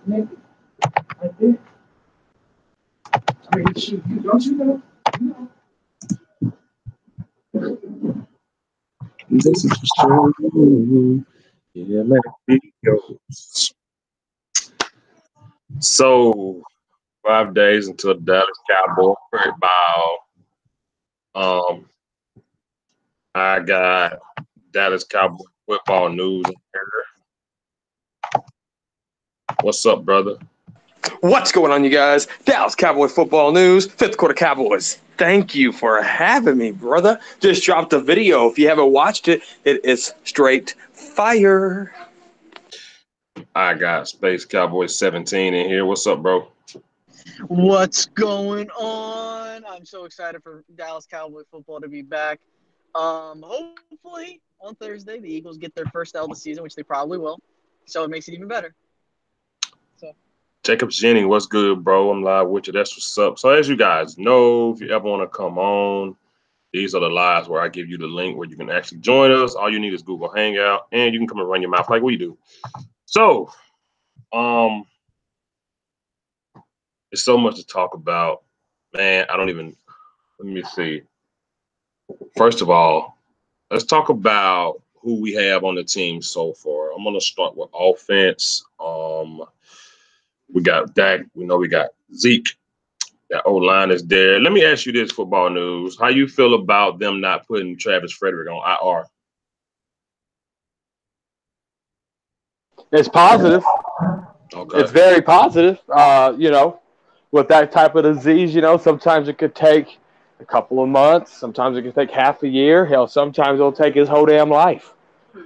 Maybe. I think. I mean, shoot, don't you know? This is for sure. Yeah, man. Videos. So 5 days until the Dallas Cowboy football. Um, I got Dallas Cowboy football news here. What's up, brother? What's going on, you guys? Dallas Cowboy football news, fifth quarter Cowboys. Thank you for having me, brother. Just dropped a video. If you haven't watched it, it is straight fire. I got Space Cowboy 17 in here. What's up, bro? What's going on? I'm so excited for Dallas Cowboy football to be back. Hopefully on Thursday the Eagles get their first L of the season, which they probably will. So it makes it even better. So Jacob Jennings, what's good, bro? I'm live with you. That's what's up. So as you guys know, if you ever want to come on, these are the lives where I give you the link where you can actually join us. All you need is Google Hangout, and you can come and run your mouth like we do. So, there's so much to talk about. Man, I don't even, let me see. First of all, let's talk about who we have on the team so far. I'm going to start with offense. We got Dak. We know we got Zeke. That O-line is there. Let me ask you this, football news. How you feel about them not putting Travis Frederick on IR? It's positive. Okay. It's very positive. With that type of disease, sometimes it could take a couple of months. Sometimes it could take half a year. Hell, sometimes it'll take his whole damn life.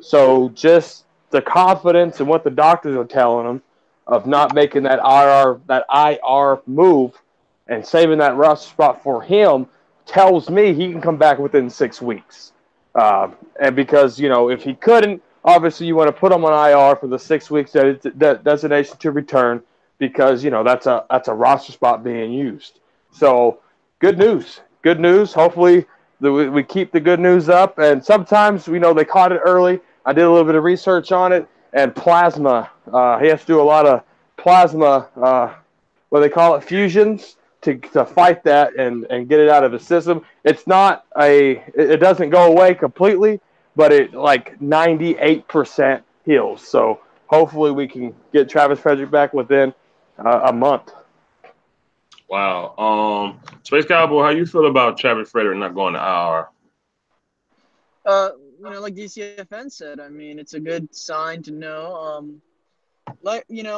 So just the confidence and what the doctors are telling him of not making that IR move and saving that roster spot for him tells me he can come back within 6 weeks. And because, if he couldn't, obviously you want to put him on IR for the 6 weeks designation to return because, that's a roster spot being used. So good news. Good news. Hopefully we keep the good news up. And sometimes, they caught it early. I did a little bit of research on it. And plasma, he has to do a lot of plasma, what they call it, fusions to fight that and get it out of his system. It's not it doesn't go away completely, but it like 98% heals. So hopefully we can get Travis Frederick back within a month. Wow. Space Cowboy, how you feel about Travis Frederick not going to IR? like DCFN said, I mean, it's a good sign to know. And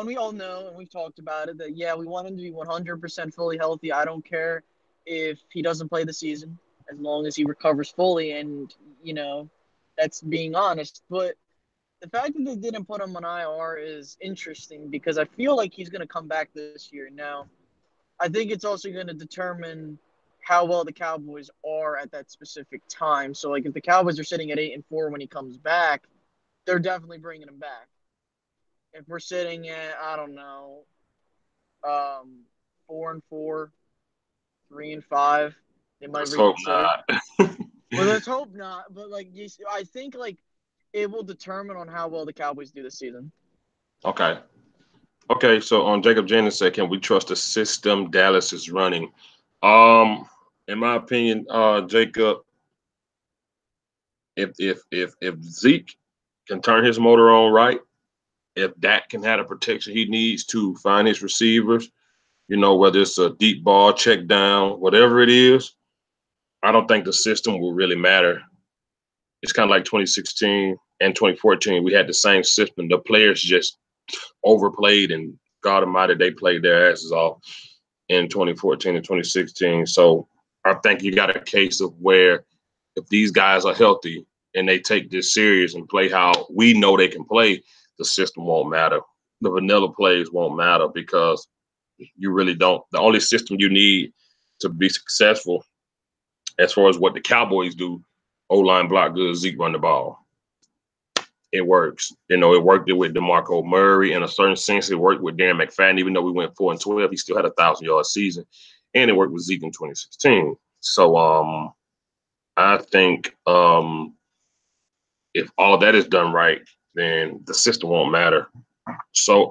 we all know, and we've talked about it, that, yeah, we want him to be 100% fully healthy. I don't care if he doesn't play the season, as long as he recovers fully. And, that's being honest. But the fact that they didn't put him on IR is interesting because I feel like he's going to come back this year. Now, I think it's also going to determine how well the Cowboys are at that specific time. So, like, if the Cowboys are sitting at 8-4 when he comes back, they're definitely bringing him back. If we're sitting at, I don't know, 4-4, 3-5, they might Let's hope reconsider. not. Well, let's hope not. But I think it will determine on how well the Cowboys do this season. Okay. Okay, so on Jacob Jennings said, can we trust the system Dallas is running? In my opinion, Jacob, if Zeke can turn his motor on right, if Dak can have the protection he needs to find his receivers, whether it's a deep ball, check down, whatever it is, I don't think the system will really matter. It's kind of like 2016 and 2014. We had the same system. The players just overplayed, and God Almighty, they played their asses off in 2014 and 2016. So I think you got a case of where if these guys are healthy and they take this serious and play how we know they can play, the system won't matter. The vanilla plays won't matter because you really don't. The only system you need to be successful as far as what the Cowboys do, O-line block good, Zeke run the ball. It works. It worked with DeMarco Murray in a certain sense. It worked with Darren McFadden, even though we went 4-12, he still had a 1,000-yard season. And it worked with Zeke in 2016. So I think if all of that is done right, then the system won't matter. So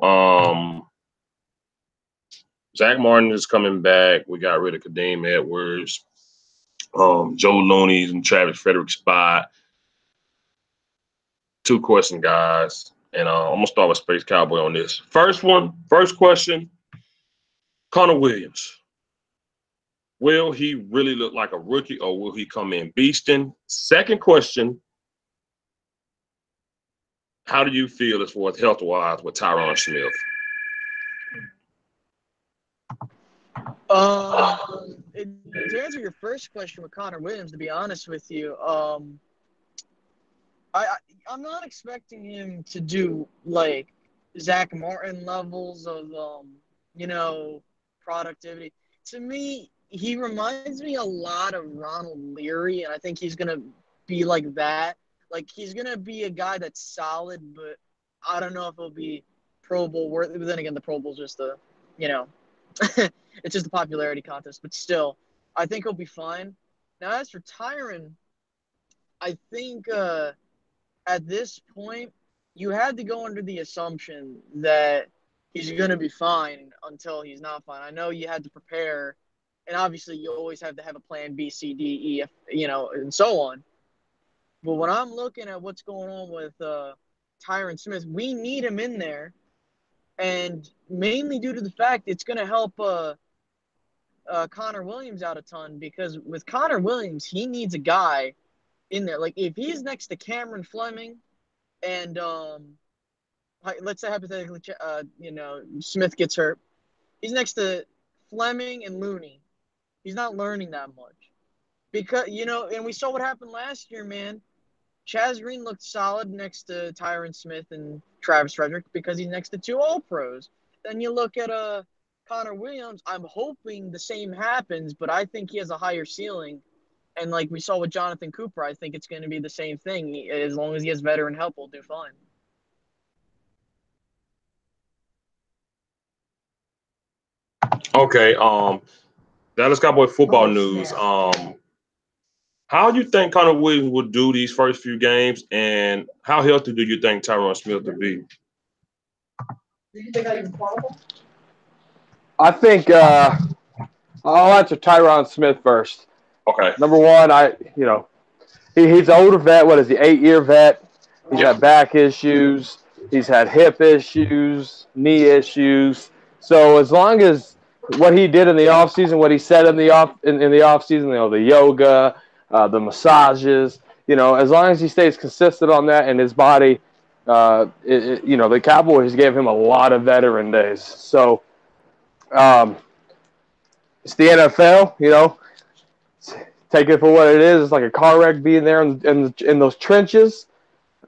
Zach Martin is coming back. We got rid of Kadeem Edwards, Joe Looney's and Travis Frederick's spot. 2 questions, guys. And I'm going to start with Space Cowboy on this. First question, Connor Williams. Will he really look like a rookie or will he come in beasting? Second question, how do you feel as far as health-wise with Tyron Smith? To answer your first question with Connor Williams, to be honest with you, I'm not expecting him to do like Zach Martin levels of productivity. To me, he reminds me a lot of Ronald Leary, and I think he's gonna be like that. Like he's gonna be a guy that's solid, but I don't know if he'll be Pro Bowl worthy. But then again, the Pro Bowl's just it's just a popularity contest. But still, I think he'll be fine. Now, as for Tyron, I think at this point, you had to go under the assumption that he's going to be fine until he's not fine. I know you had to prepare, and obviously you always have to have a plan B, C, D, E, and so on. But when I'm looking at what's going on with Tyron Smith, we need him in there, and mainly due to the fact it's going to help Connor Williams out a ton, because with Connor Williams, he needs a guy in there. Like if he's next to Cameron Fleming and let's say hypothetically Smith gets hurt, he's next to Fleming and Looney. He's not learning that much because and we saw what happened last year, man. Chaz Green looked solid next to Tyron Smith and Travis Frederick because he's next to 2 All-Pros. Then you look at Connor Williams, I'm hoping the same happens, but I think he has a higher ceiling. And like we saw with Jonathan Cooper, I think it's going to be the same thing. As long as he has veteran help, we'll do fine. Okay, Dallas Cowboy football news. How do you think Connor Williams will do these first few games, and how healthy do you think Tyron Smith will be? Do you think that even possible? I think I'll answer Tyron Smith first. Okay. Number one, he's an older vet. What is he? 8-year vet. He's had back issues. He's had hip issues, knee issues. So as long as what he did in the offseason, what he said in the offseason, the yoga, the massages, as long as he stays consistent on that and his body, the Cowboys gave him a lot of veteran days. So it's the NFL, take it for what it is. It's like a car wreck being there in those trenches.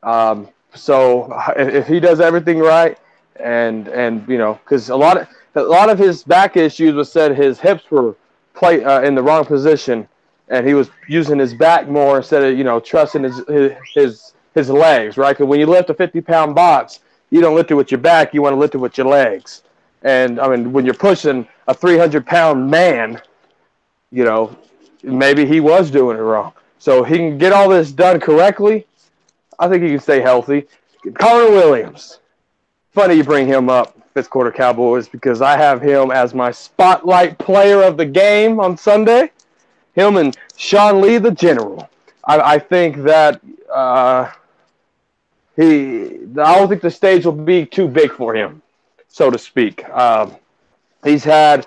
So if he does everything right, and because a lot of his back issues was said his hips were in the wrong position, and he was using his back more instead of trusting his legs, right? Because when you lift a 50-pound box, you don't lift it with your back, you want to lift it with your legs. And I mean, when you're pushing a 300-pound man, maybe he was doing it wrong. So he can get all this done correctly. I think he can stay healthy. Connor Williams. Funny you bring him up, Fifth Quarter Cowboys, because I have him as my spotlight player of the game on Sunday. Him and Sean Lee, the general. I think that I don't think the stage will be too big for him, so to speak. He's had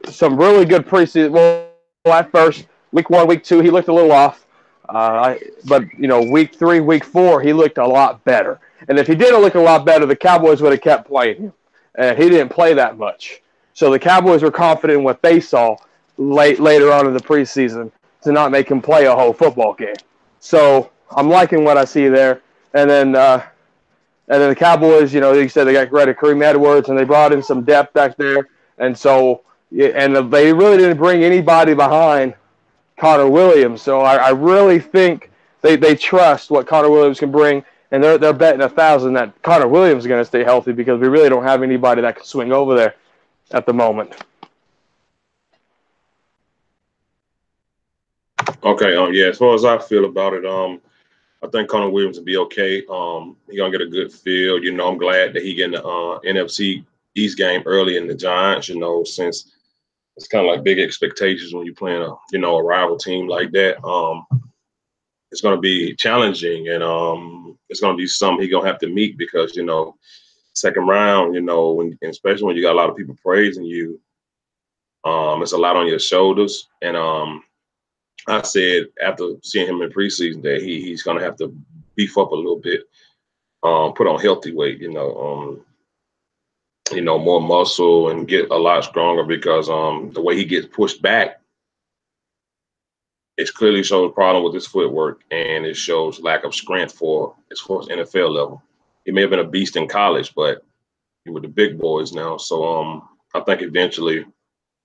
some really good preseason. Well, at first, week 1, week 2, he looked a little off. But week 3, week 4, he looked a lot better. And if he didn't look a lot better, the Cowboys would have kept playing him. And he didn't play that much. So the Cowboys were confident in what they saw later on in the preseason to not make him play a whole football game. So I'm liking what I see there. And then the Cowboys, you said they got rid of Kareem Edwards and they brought in some depth back there. And so, and they really didn't bring anybody behind Connor Williams. So I really think they trust what Connor Williams can bring, and they're betting 1,000 that Connor Williams is going to stay healthy because we really don't have anybody that can swing over there at the moment. Okay. As far as I feel about it, I think Connor Williams will be okay. He's gonna get a good feel. I'm glad that he getting the NFC East game early in the Giants, since it's kind of like big expectations when you're playing a rival team like that. It's going to be challenging, and it's going to be something he's going to have to meet because, second round, especially when you got a lot of people praising you, it's a lot on your shoulders. And I said after seeing him in preseason that he's going to have to beef up a little bit, put on healthy weight, more muscle and get a lot stronger because the way he gets pushed back, it clearly shows a problem with his footwork and it shows lack of strength for as far as NFL level. He may have been a beast in college, but he with the big boys now. So I think eventually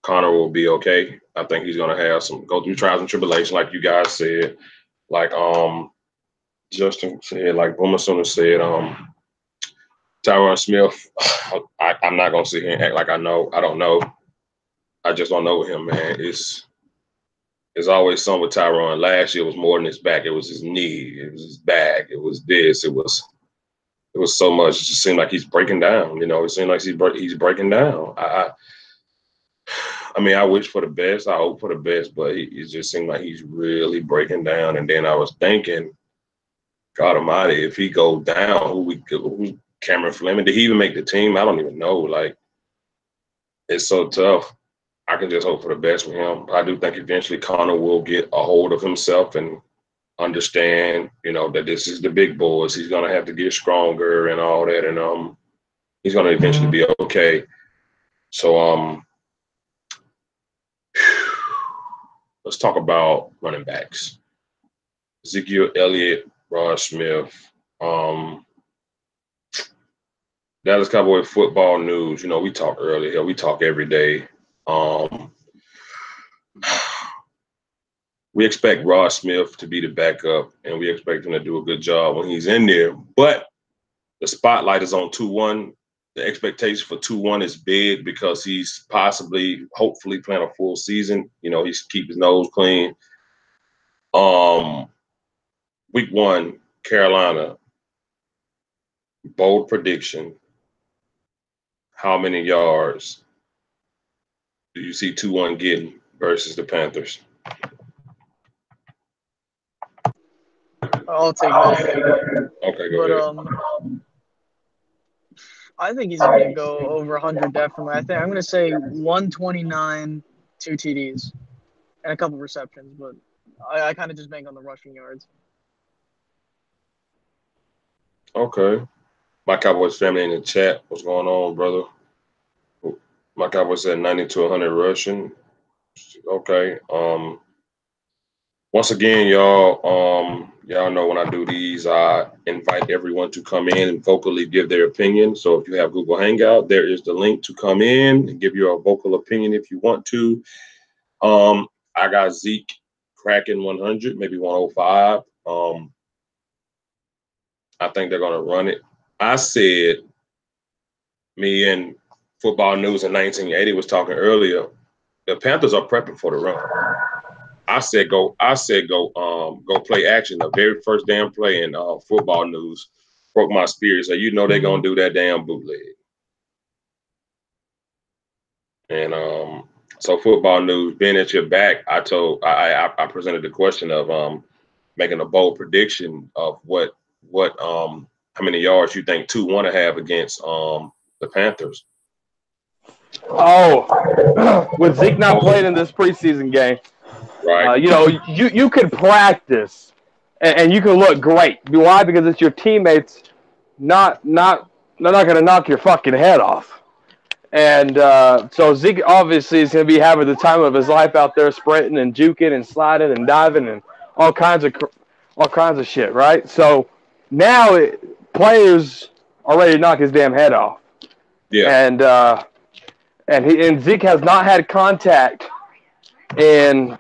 Connor will be okay. I think he's gonna have go through trials and tribulations, like you guys said, like Justin said, like Boomer Sooner said, Tyron Smith, I'm not gonna sit here and act like I know. I don't know. I just don't know him, man. It's always something with Tyron. Last year was more than his back. It was his knee. It was his back. It was this. It was so much. It just seemed like he's breaking down. It seemed like he's breaking down. I mean, I wish for the best. I hope for the best, but it just seemed like he's really breaking down. And then I was thinking, God Almighty, if he goes down, who's Cameron Fleming? Did he even make the team? I don't even know. Like, it's so tough. I can just hope for the best with him. I do think eventually Connor will get a hold of himself and understand, that this is the big boys. He's gonna have to get stronger and all that, and he's gonna eventually be okay. So let's talk about running backs. Ezekiel Elliott, Ron Smith. Dallas Cowboy football news. We talk earlier. We talk every day. We expect Ross Smith to be the backup, and we expect him to do a good job when he's in there. But the spotlight is on 2-1. The expectation for 2-1 is big because he's hopefully playing a full season. He's keep his nose clean. Week 1, Carolina. Bold prediction. How many yards do you see 2-1 getting versus the Panthers? I'll take that. Okay, go ahead. I think he's going to go over 100 definitely. I'm going to say 129, 2 TDs, and a couple receptions, but I kind of just bank on the rushing yards. Okay. My Cowboys family in the chat. What's going on, brother? My Cowboys said 90 to 100 rushing. Okay. Once again, y'all know when I do these, I invite everyone to come in and vocally give their opinion. So if you have Google Hangout, there is the link to come in and give your vocal opinion if you want to. I got Zeke cracking 100, maybe 105. I think they're going to run it. I said, me and Football News in 1980 was talking earlier, the Panthers are prepping for the run. I said go play action. The very first damn play in Football News broke my spirit. So they're gonna do that damn bootleg. And so Football News, being at your back, I presented the question of making a bold prediction of how many yards you think 2-1 to have against the Panthers. Oh, with Zeke not playing in this preseason game. Right. You could practice and you can look great. Why? Because it's your teammates. They're not going to knock your fucking head off. And so Zeke obviously is going to be having the time of his life out there, sprinting and juking and sliding and diving and all kinds of shit. Right. So now players are ready to knock his damn head off. Yeah. And Zeke has not had contact in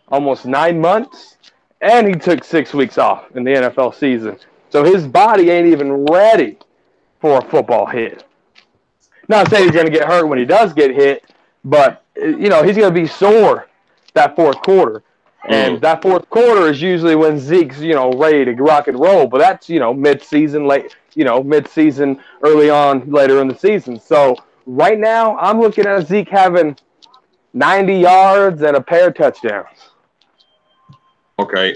almost 9 months, and he took 6 weeks off in the NFL season. So his body ain't even ready for a football hit. Not saying he's going to get hurt when he does get hit, but he's going to be sore that fourth quarter. And that fourth quarter is usually when Zeke's, ready to rock and roll. But that's, mid-season, mid-season, early on, later in the season. So right now, I'm looking at Zeke having 90 yards and a pair of touchdowns. Okay.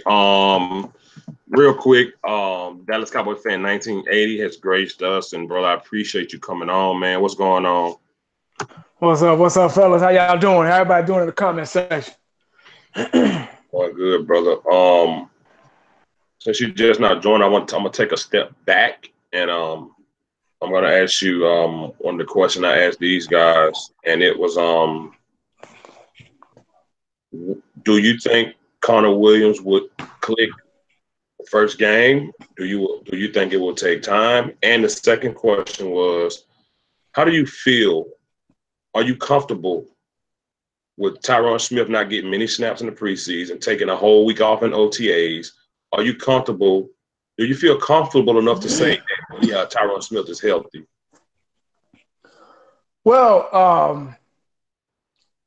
Real quick, Dallas Cowboy fan 1980 has graced us, and brother, I appreciate you coming on, man. What's going on? What's up, fellas? How y'all doing? How everybody doing in the comment section? Going good, brother. Since you just not joined, I'm gonna take a step back, and I'm gonna ask you one of the questions I asked these guys, and it was do you think Connor Williams would click the first game? Do you think it will take time? And the second question was, how do you feel? Are you comfortable with Tyron Smith not getting many snaps in the preseason, taking a whole week off in OTAs? Are you comfortable? Do you feel comfortable enough to say that, Tyron Smith is healthy? Well,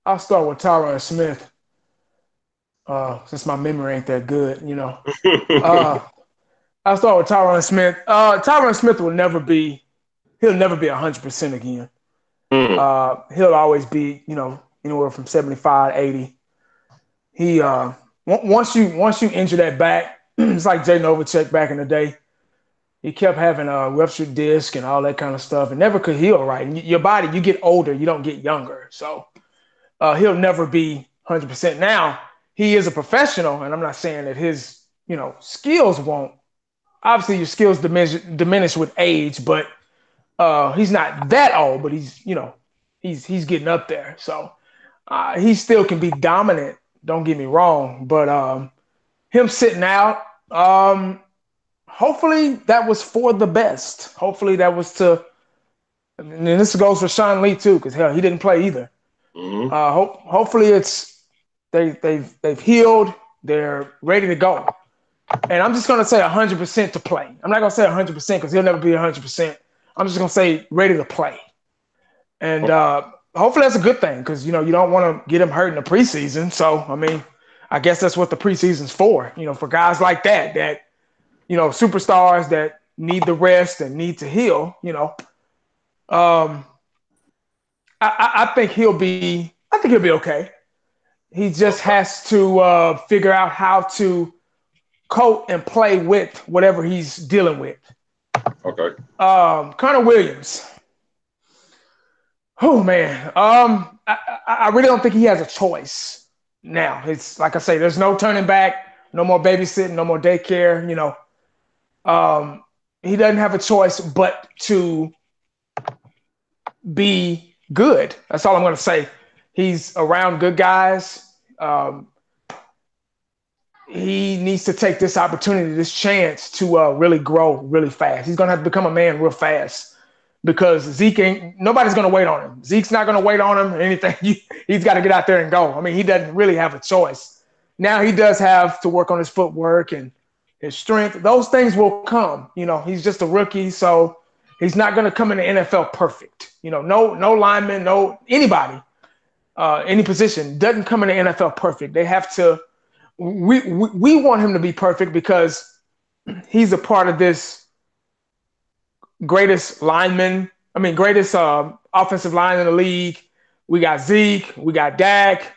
I'll start with Tyron Smith. Since my memory ain't that good, I'll start with Tyron Smith. Tyron Smith he'll never be 100% again. He'll always be, anywhere from 75, 80. He once you injure that back, it's like Jay Novacek back in the day. He kept having a ruptured disc and all that kind of stuff, and never could heal right. And your body, you get older, you don't get younger. So he'll never be 100%. Now, he is a professional, and I'm not saying that his, skills won't. Obviously, your skills diminish with age, but he's not that old, but he's getting up there. So he still can be dominant. Don't get me wrong, but him sitting out, hopefully that was for the best. Hopefully that was to, and this goes for Sean Lee too, because hell, he didn't play either. Hopefully it's they've healed, they're ready to go. And I'm just gonna say 100% to play. I'm not gonna say 100% because he'll never be 100%. I'm just gonna say ready to play. And hopefully that's a good thing because you don't want to get him hurt in the preseason. So I mean, I guess that's what the preseason's for. For guys like that superstars that need the rest and need to heal. I think he'll be okay. He just has to figure out how to cope and play with whatever he's dealing with. Okay. Connor Williams. Oh man. I really don't think he has a choice now. It's like I say, there's no turning back, no more babysitting, no more daycare, he doesn't have a choice but to be good. That's all I'm going to say. He's around good guys. He needs to take this opportunity, this chance to really grow really fast. He's going to have to become a man real fast because nobody's going to wait on him. Zeke's not going to wait on him or anything. He's got to get out there and go. I mean, he doesn't really have a choice. Now he does have to work on his footwork and his strength. Those things will come. He's just a rookie, so he's not going to come in the NFL perfect. No lineman, no anybody, any position doesn't come in the NFL perfect. They have to. We want him to be perfect because he's a part of this greatest offensive line in the league. We got Zeke, we got Dak.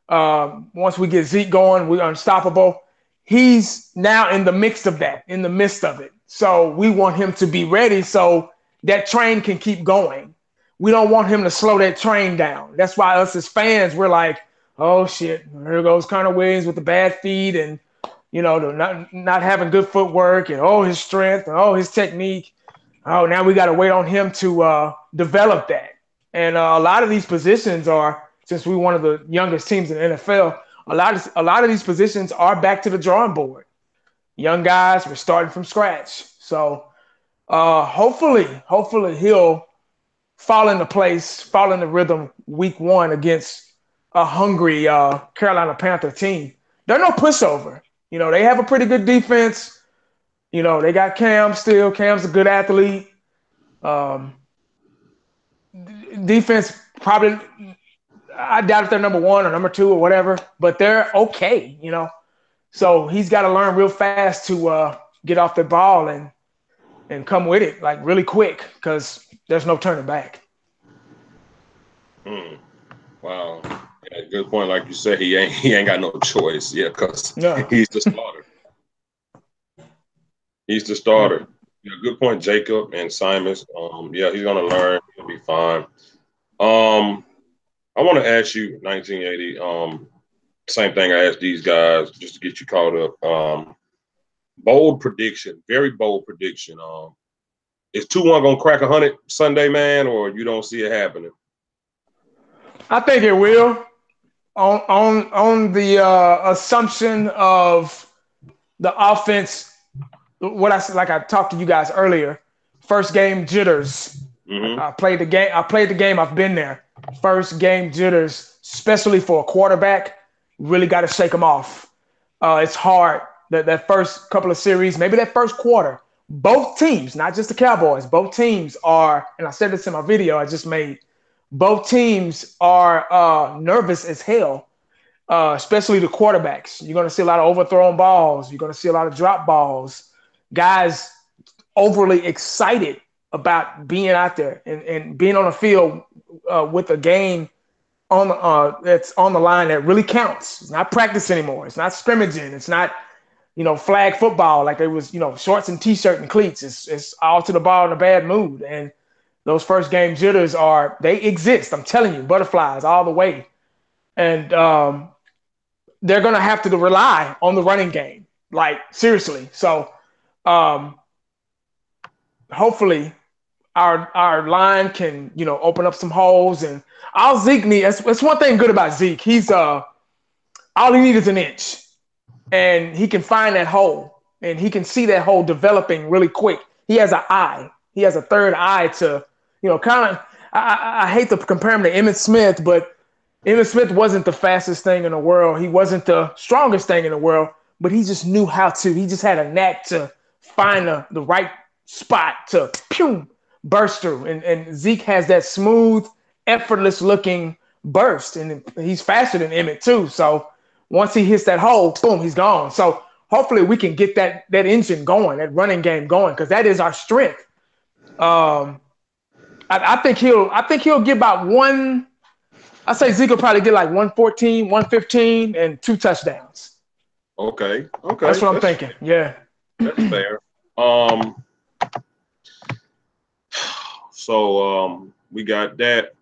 Once we get Zeke going, we're unstoppable. He's now in the midst of it. So we want him to be ready so that train can keep going. We don't want him to slow that train down. That's why us as fans, we're like, oh shit, here goes Connor Williams with the bad feet and, not having good footwork and his strength and his technique. Oh, now we got to wait on him to develop that. And a lot of these positions since we're one of the youngest teams in the NFL, a lot of these positions are back to the drawing board. Young guys, we're starting from scratch. So hopefully he'll fall into place, fall into rhythm week one against a hungry Carolina Panther team. They're no pushover. They have a pretty good defense. They got Cam still. Cam's a good athlete. Defense probably, I doubt if they're number one or number two or whatever, but they're okay, you know. So he's got to learn real fast to get off the ball and come with it like really quick because there's no turning back. Wow. Yeah, good point. Like you said, he ain't got no choice. Yeah, because No. he's the starter. He's the starter. Yeah, good point, Jacob and Simons. Yeah, he's gonna learn. He'll be fine. I want to ask you, 1980. Same thing I asked these guys just to get you caught up. Bold prediction, very bold prediction. Is 2-1 gonna crack 100 Sunday, man, or you don't see it happening? I think it will on the assumption of the offense. What I said, like I talked to you guys earlier, first game jitters. Mm-hmm. I played the game. I've been there. First game jitters, especially for a quarterback, really got to shake them off. It's hard. That first couple of series, maybe that first quarter, both teams, not just the Cowboys, both teams are, and I said this in my video I just made, both teams are nervous as hell, especially the quarterbacks. You're going to see a lot of overthrown balls. You're going to see a lot of drop balls. Guys overly excited about being out there and being on the field with a game on that's on the line that really counts. It's not practice anymore. It's not scrimmaging. It's not, flag football like it was, shorts and t-shirt and cleats. It's all to the ball in a bad mood. And those first game jitters they exist. I'm telling you, butterflies all the way. And they're going to have to rely on the running game, like seriously. So hopefully our line can, open up some holes. And all Zeke needs, that's one thing good about Zeke. He's all he needs is an inch. And he can find that hole. And he can see that hole developing really quick. He has an eye. He has a third eye to, kind of, I hate to compare him to Emmitt Smith, but Emmitt Smith wasn't the fastest thing in the world. He wasn't the strongest thing in the world, but he just knew how to. He just had a knack to find the right spot to burst through. And Zeke has that smooth, effortless looking burst. And he's faster than Emmitt too. So once he hits that hole, boom, he's gone. So hopefully we can get that engine going, that running game going, because that is our strength. I think he'll get about one. I say Zeke will probably get like 114, 115, and 2 touchdowns. Okay. That's what I'm thinking. Yeah. That's fair. So we got that.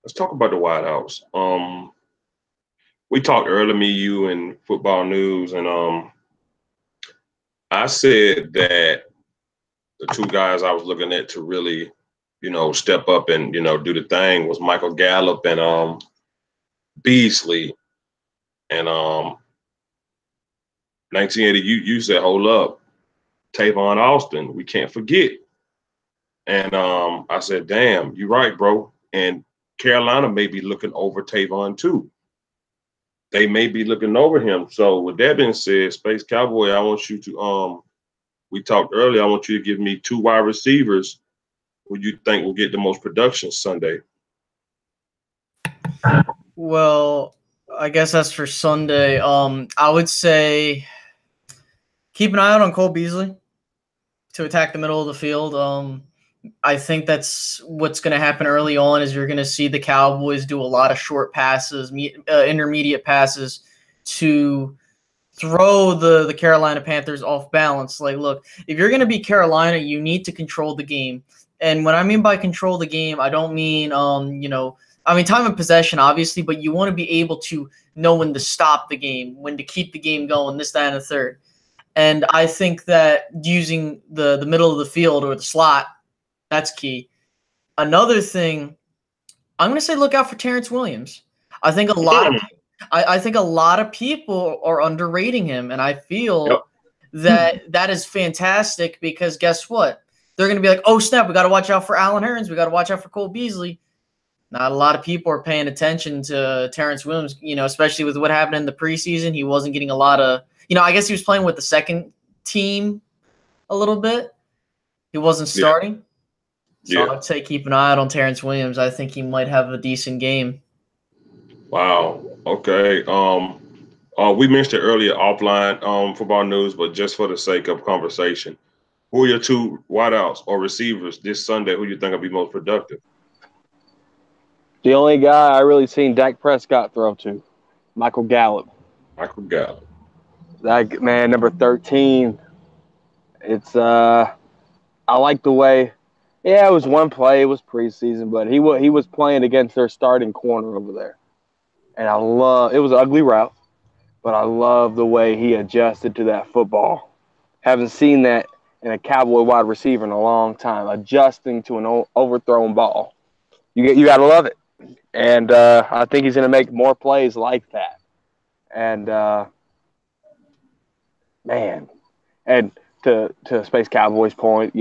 Let's talk about the wideouts. We talked earlier, me, you, and football news, and I said that the two guys I was looking at to really, step up and do the thing was Michael Gallup and Beasley. And 1980, you said, hold up, Tavon Austin, we can't forget. And I said, damn, you're right, bro. And Carolina may be looking over Tavon too. They may be looking over him. So with that being said, Space Cowboy, I want you to we talked earlier, I want you to give me 2 wide receivers who you think will get the most production Sunday. Well, I guess that's for Sunday. I would say keep an eye out on Cole Beasley to attack the middle of the field. I think that's what's going to happen early on is you're going to see the Cowboys do a lot of short passes, intermediate passes to throw the Carolina Panthers off balance. Like, look, if you're going to be Carolina, you need to control the game. And what I mean by control the game, I don't mean, time of possession, obviously, but you want to be able to know when to stop the game, when to keep the game going, this, that, and the third. And I think that using the middle of the field or the slot, that's key. Another thing, I'm going to say look out for Terrence Williams. I think a lot of people are underrating him, and I feel that is fantastic because guess what? They're going to be like, oh, snap, we got to watch out for Allen Hurns. We got to watch out for Cole Beasley. Not a lot of people are paying attention to Terrence Williams, especially with what happened in the preseason. He wasn't getting a lot of, I guess he was playing with the second team a little bit. He wasn't starting. Yeah. So I'd say keep an eye out on Terrence Williams. I think he might have a decent game. Wow. Okay. We mentioned earlier offline football news, but just for the sake of conversation, who are your two wideouts or receivers this Sunday? Who you think will be most productive? The only guy I really seen Dak Prescott throw to, Michael Gallup. Michael Gallup. That man, number 13. It's I like the way. Yeah, it was one play. It was preseason, but he was playing against their starting corner over there, and I love. It was an ugly route, but I love the way he adjusted to that football. Haven't seen that in a Cowboy wide receiver in a long time. Adjusting to an overthrown ball, you got to love it, and I think he's going to make more plays like that. And man, and to Space Cowboys' point,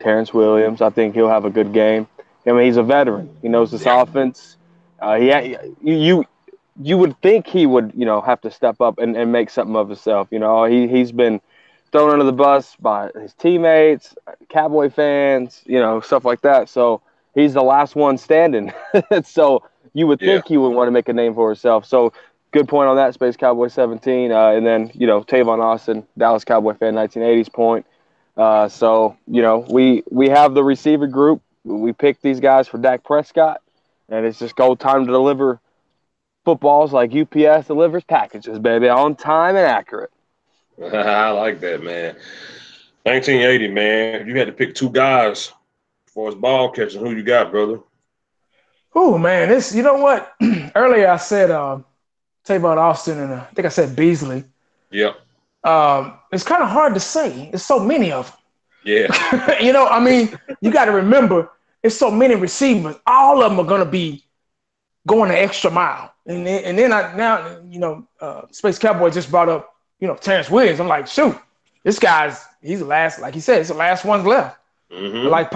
Terrence Williams. I think he'll have a good game. I mean, he's a veteran. He knows this offense. You would think he would have to step up and make something of himself. He's been thrown under the bus by his teammates, Cowboy fans, stuff like that. So he's the last one standing. So you would think he would want to make a name for himself. So good point on that, Space Cowboy 17. And then Tavon Austin, Dallas Cowboy fan, 1980s point. So we have the receiver group. We picked these guys for Dak Prescott, and it's just go time to deliver footballs like UPS delivers packages, baby, on time and accurate. I like that, man. 1980, man. If you had to pick two guys for his ball catching, who you got, brother? Oh man, you know what? Earlier I said Tavon Austin and I think I said Beasley. Yep. It's kind of hard to say. There's so many of them. Yeah. I mean, you got to remember, it's so many receivers. All of them are going to be going the extra mile. And then Space Cowboy just brought up, Terrence Williams. I'm like, shoot, he's the last, like he said, it's the last ones left. Mm-hmm. Like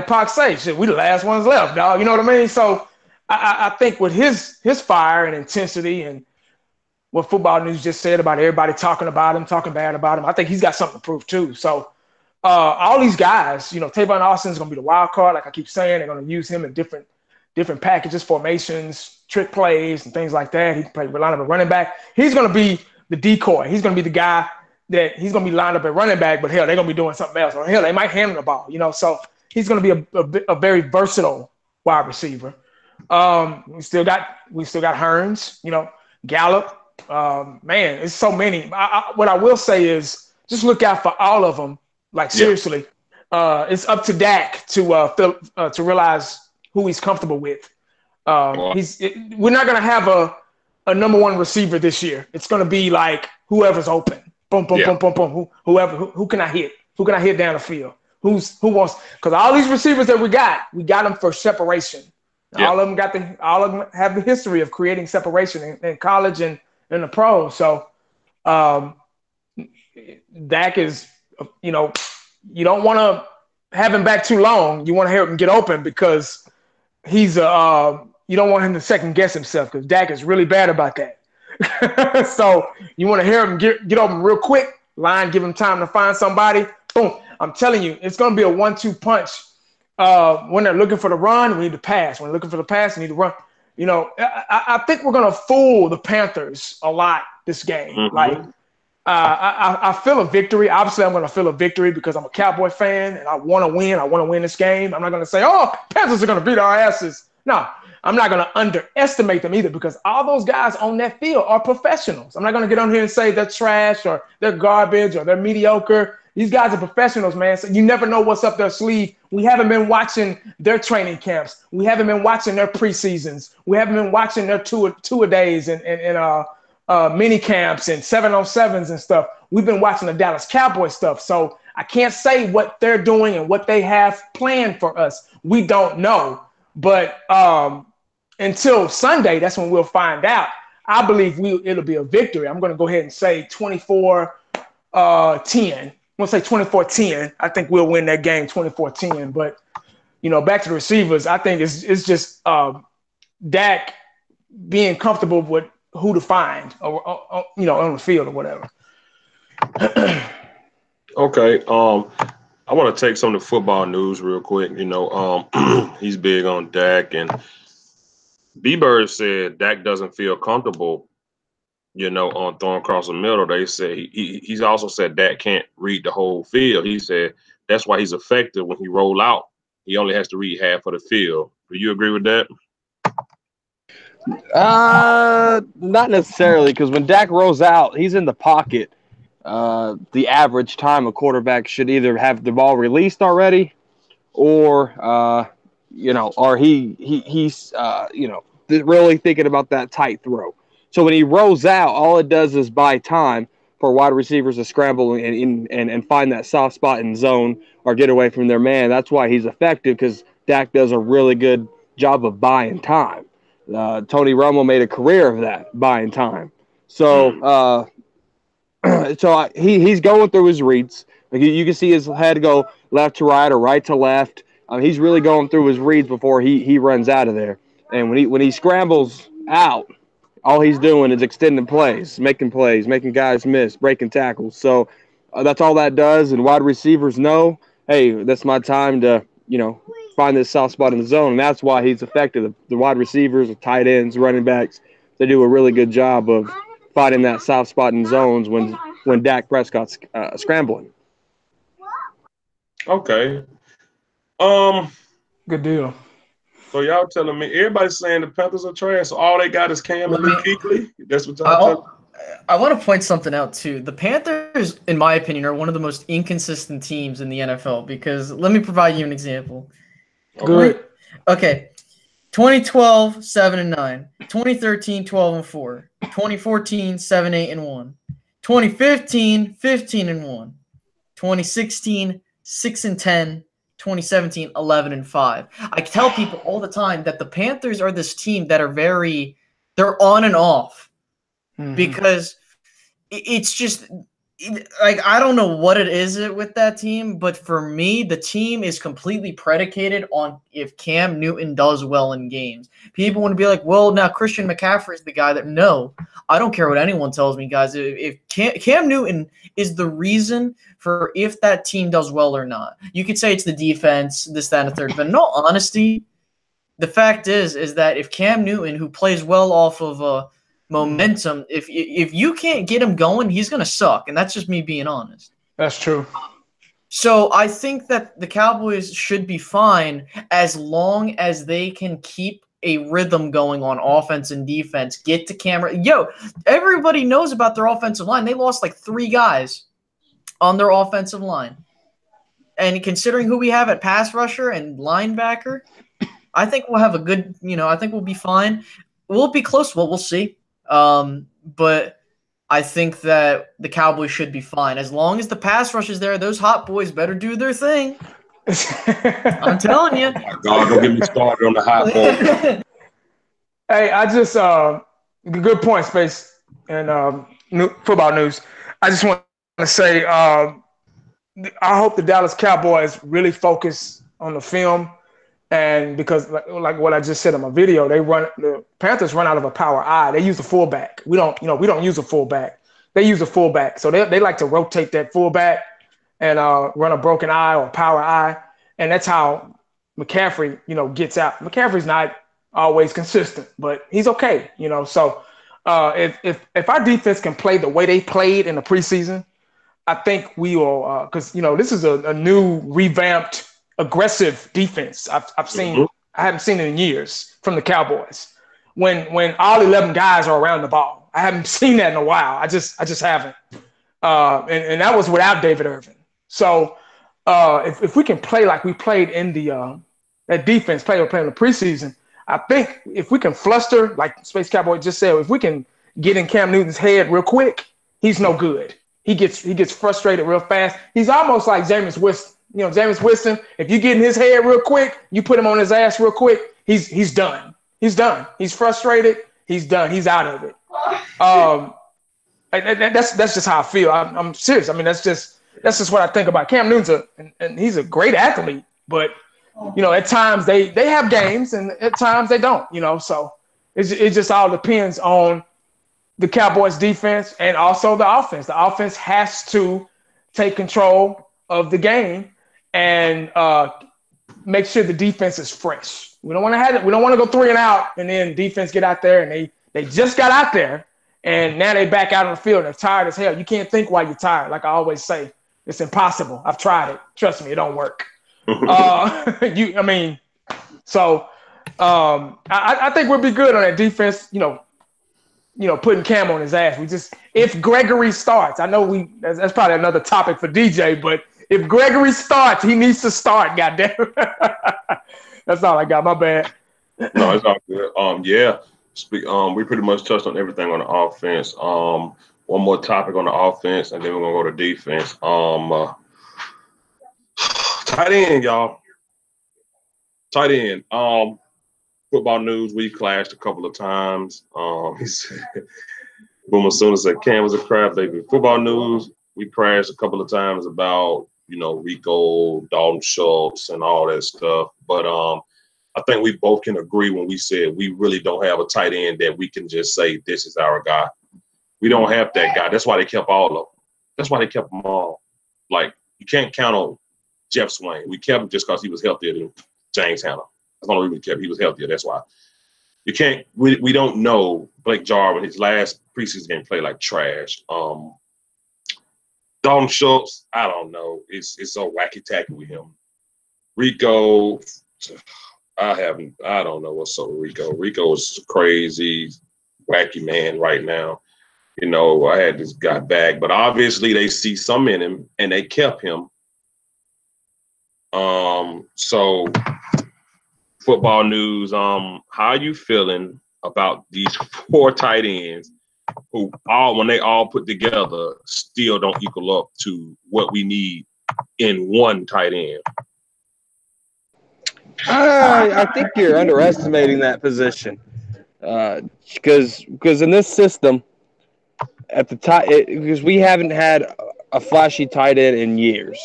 Pac say, shit, we the last ones left, dog. You know what I mean? So I think with his fire and intensity and what Football News just said about everybody talking about him, talking bad about him, I think he's got something to prove too. So all these guys, Tavon Austin's going to be the wild card. Like I keep saying, they're going to use him in different packages, formations, trick plays, and things like that. He can play line up at running back. He's going to be the decoy. He's going to be the guy that he's going to be lined up at running back, but hell, they're going to be doing something else. Or hell, they might hand him the ball, So he's going to be a very versatile wide receiver. We still got Hearns, Gallup. Man, it's so many. What I will say is just look out for all of them. Like seriously, it's up to Dak to realize who he's comfortable with. We're not gonna have a number one receiver this year. It's gonna be like whoever's open. Boom, boom, boom, boom, boom. Who can I hit? Who can I hit down the field? Who wants? Because all these receivers that we got them for separation. Yeah. All of them have the history of creating separation in college and in the pros. So Dak is, you don't want to have him back too long. You want to help him get open because he's you don't want him to second guess himself because Dak is really bad about that. So you want to hear him get open real quick. Line, give him time to find somebody. Boom. I'm telling you, it's going to be a 1-2 punch. When they're looking for the run, we need to pass. When they're looking for the pass, we need to run. I think we're going to fool the Panthers a lot this game. Mm-hmm. Like, I feel a victory. Obviously, I'm going to feel a victory because I'm a Cowboy fan and I want to win. I want to win this game. I'm not going to say, oh, Panthers are going to beat our asses. No, I'm not going to underestimate them either because all those guys on that field are professionals. I'm not going to get on here and say they're trash or they're garbage or they're mediocre. These guys are professionals, man. So you never know what's up their sleeve. We haven't been watching their training camps. We haven't been watching their preseasons. We haven't been watching their two-a-days and mini camps and 7-on-7s and stuff. We've been watching the Dallas Cowboys stuff. So I can't say what they're doing and what they have planned for us. We don't know. But until Sunday, that's when we'll find out. I believe it'll be a victory. I'm going to go ahead and say 24-10. I'm going to say 24-10. I think we'll win that game 24-10. But, back to the receivers, I think it's just Dak being comfortable with who to find or on the field or whatever. Okay. I want to take some of the football news real quick. He's big on Dak, and B-Bird said Dak doesn't feel comfortable, on throwing across the middle. They say he's also said Dak can't read the whole field. He said that's why he's effective when he roll out. He only has to read half of the field. Do you agree with that? Not necessarily, because when Dak rolls out, he's in the pocket. The average time a quarterback should either have the ball released already, or or he's really thinking about that tight throw. So when he rolls out, all it does is buy time for wide receivers to scramble and find that soft spot in zone or get away from their man. That's why he's effective, because Dak does a really good job of buying time. Tony Romo made a career of that, buying time. So he's going through his reads. Like you can see his head go left to right or right to left. He's really going through his reads before he runs out of there. And when he scrambles out, all he's doing is extending plays, making guys miss, breaking tackles. So that's all that does. And wide receivers know, hey, that's my time to find this soft spot in the zone. And that's why he's effective. The wide receivers, the tight ends, running backs, they do a really good job of finding that soft spot in zones when Dak Prescott's scrambling. Okay. Good deal. So y'all telling me everybody's saying the Panthers are trash, so all they got is Cam and Luke Kuechly? That's what y'all telling me? I want to point something out too. The Panthers, in my opinion, are one of the most inconsistent teams in the NFL, because let me provide you an example. Good. Okay. 2012, 7-9. 2013, 12-4. 2014, 7-8-1. 2015, 15-1. 2016, 6-10. 2017, 11-5. I tell people all the time that the Panthers are this team that are they're on and off, because it's just like, I don't know what it is with that team, but for me, the team is completely predicated on if Cam Newton does well in games. People want to be like, well, now Christian McCaffrey is the guy that, no, I don't care what anyone tells me, guys. If Cam Newton is the reason for if that team does well or not. You could say it's the defense, this, that, and the third, but in all honesty, the fact is that if Cam Newton, who plays well off of momentum, if you can't get him going, he's going to suck, and that's just me being honest. That's true. So I think that the Cowboys should be fine as long as they can keep a rhythm going on offense and defense, get to camera. Everybody knows about their offensive line. They lost like 3 guys on their offensive line. And considering who we have at pass rusher and linebacker, I think we'll have a good, I think we'll be fine. We'll be close. Well, we'll see. But I think that the Cowboys should be fine. As long as the pass rush is there, those hot boys better do their thing. I'm telling you. Oh my God, don't get me started on the hot boys. Hey, I just good point, Space, and football news. I just want to say I hope the Dallas Cowboys really focus on the film, and because like what I just said in my video, the Panthers run out of a power I. They use a fullback. We don't use a fullback. They use a fullback, so they like to rotate that fullback and run a broken I or power I, and that's how McCaffrey gets out. McCaffrey's not always consistent, but he's okay. So if our defense can play the way they played in the preseason, I think we will, because this is a new revamped aggressive defense. I've seen. I haven't seen it in years from the Cowboys. When all 11 guys are around the ball, I haven't seen that in a while. I just haven't. And that was without David Irvin. So if we can play like we played in that defense play we played in the preseason, I think if we can fluster, like Space Cowboy just said, if we can get in Cam Newton's head real quick, he's no good. He gets frustrated real fast. He's almost like Jameis Winston. Jameis Winston, if you get in his head real quick, you put him on his ass real quick, he's done. He's done. He's frustrated. He's done. He's out of it. That's just how I feel. I'm serious. I mean, that's just what I think about Cam Newton. And he's a great athlete, but at times they have games and at times they don't. So it just all depends on the Cowboys defense and also the offense. The offense has to take control of the game and make sure the defense is fresh. We don't want to have it. We don't want to go 3 and out, and then defense get out there, and they just got out there, and now they back out on the field. They're tired as hell. You can't think while you're tired. Like I always say, it's impossible. I've tried it. Trust me, it don't work. So I think we'll be good on that defense. Putting Cam on his ass. If Gregory starts, I know that's probably another topic for DJ, but if Gregory starts, he needs to start. Goddamn. That's all I got. My bad. No, it's all good. Yeah. We pretty much touched on everything on the offense. One more topic on the offense, and then we're gonna go to defense. Tight end, y'all. Tight end. Football news. We clashed a couple of times. He said, Boomer Sooner said Cam was a crap baby. Football news. We crashed a couple of times about Rico, Dalton Schultz, and all that stuff. But I think we both can agree when we said we really don't have a tight end that we can just say this is our guy. We don't have that guy. That's why they kept all of them. That's why they kept them all. Like, you can't count on Jeff Swain. We kept him just because he was healthier than James Hanna. That's the only reason we kept him. He was healthier. That's why. You can't. We don't know Blake Jarwin. His last preseason game played like trash. Dalton Schultz, I don't know. It's so wacky tacky with him. Rico, I don't know what's up with Rico. Rico is a crazy, wacky man right now. I had this guy back, but obviously they see some in him and they kept him. So football news, how are you feeling about these 4 tight ends who when they all put together still don't equal up to what we need in one tight end? I think you're underestimating that position because in this system at the top, because we haven't had a flashy tight end in years.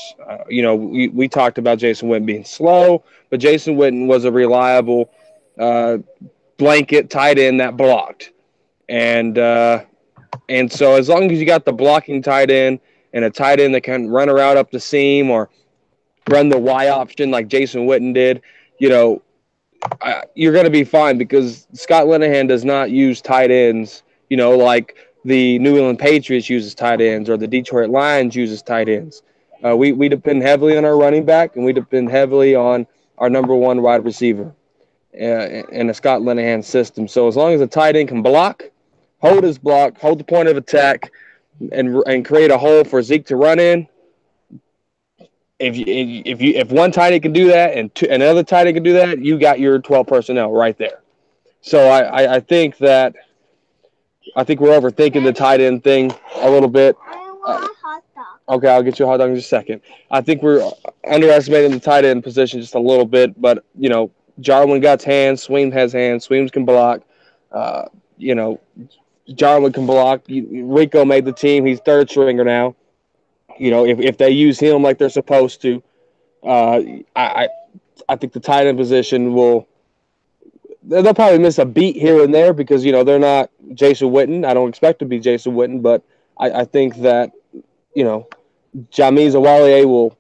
We talked about Jason Witten being slow, but Jason Witten was a reliable blanket tight end that blocked. And so as long as you got the blocking tight end and a tight end that can run a route up the seam or run the Y option like Jason Witten did, you're going to be fine because Scott Linehan does not use tight ends, like the New England Patriots uses tight ends or the Detroit Lions uses tight ends. We depend heavily on our running back, and we depend heavily on our number 1 wide receiver in a Scott Linehan system. So as long as the tight end can block, hold his block, hold the point of attack, and create a hole for Zeke to run in, if one tight end can do that and another tight end can do that, you got your 12 personnel right there. So I think we're overthinking the tight end thing a little bit. Okay, I'll get you a hot dog in just a second. I think we're underestimating the tight end position just a little bit, but Jarwin got hands, Sweem has hands, Sweems can block. Jarwin can block. Rico made the team. He's third stringer now. If they use him like they're supposed to, I think the tight end position they'll probably miss a beat here and there because, they're not Jason Witten. I don't expect to be Jason Witten, but I think that, Jamiz Awalier will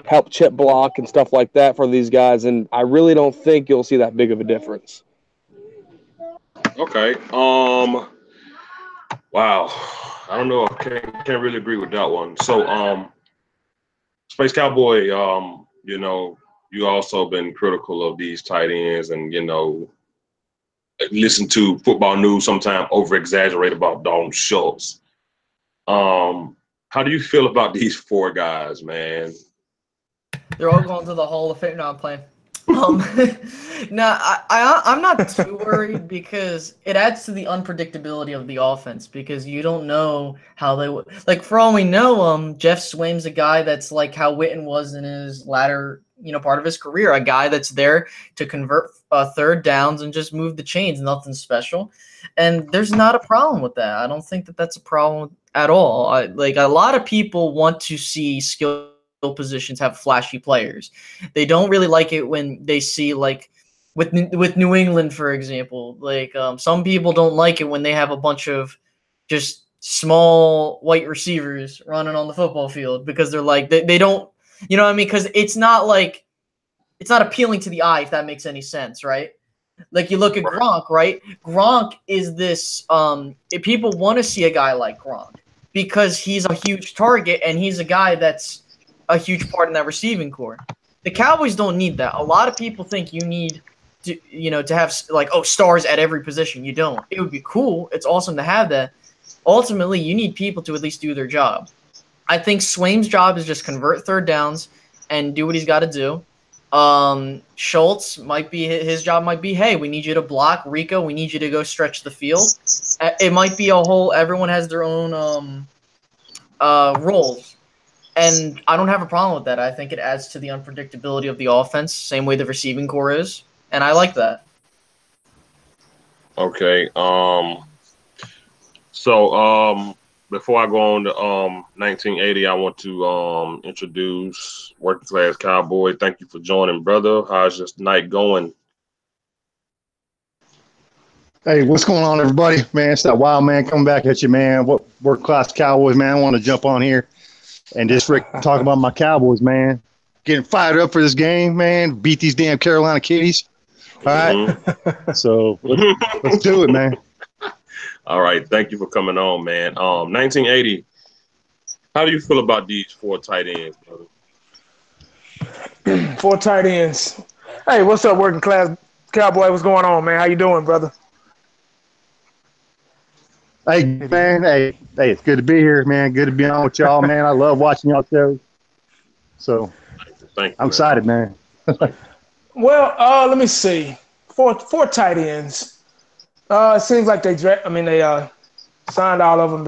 help chip block and stuff like that for these guys, and I really don't think you'll see that big of a difference. Okay. Wow. I don't know. I can't really agree with that one. So, Space Cowboy, you also been critical of these tight ends and, listen to football news sometimes over-exaggerate about Dalton Schultz. How do you feel about these 4 guys, man? They're all going to the Hall of Fame. No, I'm playing. No, I'm not too worried because it adds to the unpredictability of the offense because you don't know how they would. Like, for all we know, Jeff Swaim's a guy that's like how Witten was in his latter, part of his career, a guy that's there to convert third downs and just move the chains, nothing special. And there's not a problem with that. I don't think that that's a problem at all. Like, a lot of people want to see skill positions have flashy players. They don't really like it when they see, like, with New England, for example. Like, some people don't like it when they have a bunch of just small white receivers running on the football field because they're like, they don't, you know what I mean? Because it's not like it's not appealing to the eye, if that makes any sense, right? Like you look at Gronk, right? Gronk is this if people want to see a guy like Gronk because he's a huge target and he's a guy that's a huge part in that receiving core. The Cowboys don't need that. A lot of people think you need to have like stars at every position. You don't. It would be cool. It's awesome to have that. Ultimately, you need people to at least do their job. I think Swaim's job is just convert third downs and do what he's got to do. Schultz his job might be, hey, we need you to block. Rico, we need you to go stretch the field. It might be everyone has their own roles. And I don't have a problem with that. I think it adds to the unpredictability of the offense, same way the receiving core is. And I like that. Okay. So before I go on to 1980, I want to introduce Working Class Cowboy. Thank you for joining, brother. How's this night going? Hey, what's going on, everybody? Man, it's that wild man coming back at you, man. What Working Class Cowboys, man. I want to jump on here and just talk about my Cowboys, man. Getting fired up for this game, man. Beat these damn Carolina Kitties. All right. So let's do it, man. All right. Thank you for coming on, man. 1980. How do you feel about these 4 tight ends, brother? 4 tight ends. Hey, what's up, Working Class Cowboy? What's going on, man? How you doing, brother? Hey, man. Hey, it's good to be here, man. Good to be on with y'all, man. I love watching y'all shows. So Thank you, I'm excited, man. Well, let me see. 4 tight ends. It seems like they signed all of them.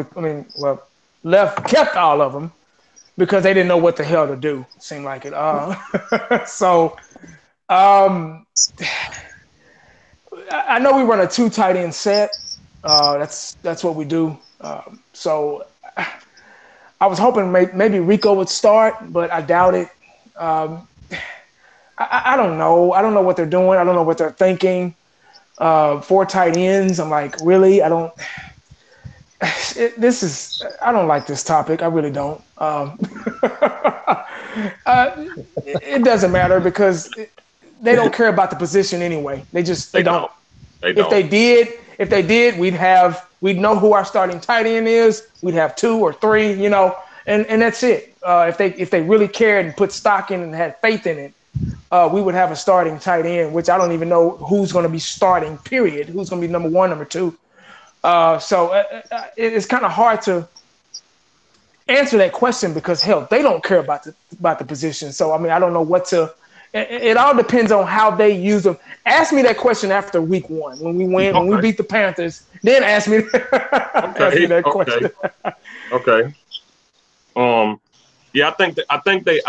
Kept all of them because they didn't know what the hell to do. It seemed like it. So, I know we run a 2 tight end set. That's what we do. So, I was hoping maybe Rico would start, but I doubt it. I don't know. I don't know what they're doing. I don't know what they're thinking. 4 tight ends. I'm like, really? I don't like this topic. I really don't. It doesn't matter because they don't care about the position anyway. They don't. If they did, we'd know who our starting tight end is. We'd have 2 or 3, and that's it. If they really cared and put stock in and had faith in it, we would have a starting tight end, which I don't even know who's going to be starting, period. Who's going to be number 1, number 2. So it's kind of hard to answer that question because, hell, they don't care about the position. So, I don't know what to – it all depends on how they use them. Ask me that question after week 1 when we win, when we beat the Panthers. Then ask me that question. Okay. Yeah, I think they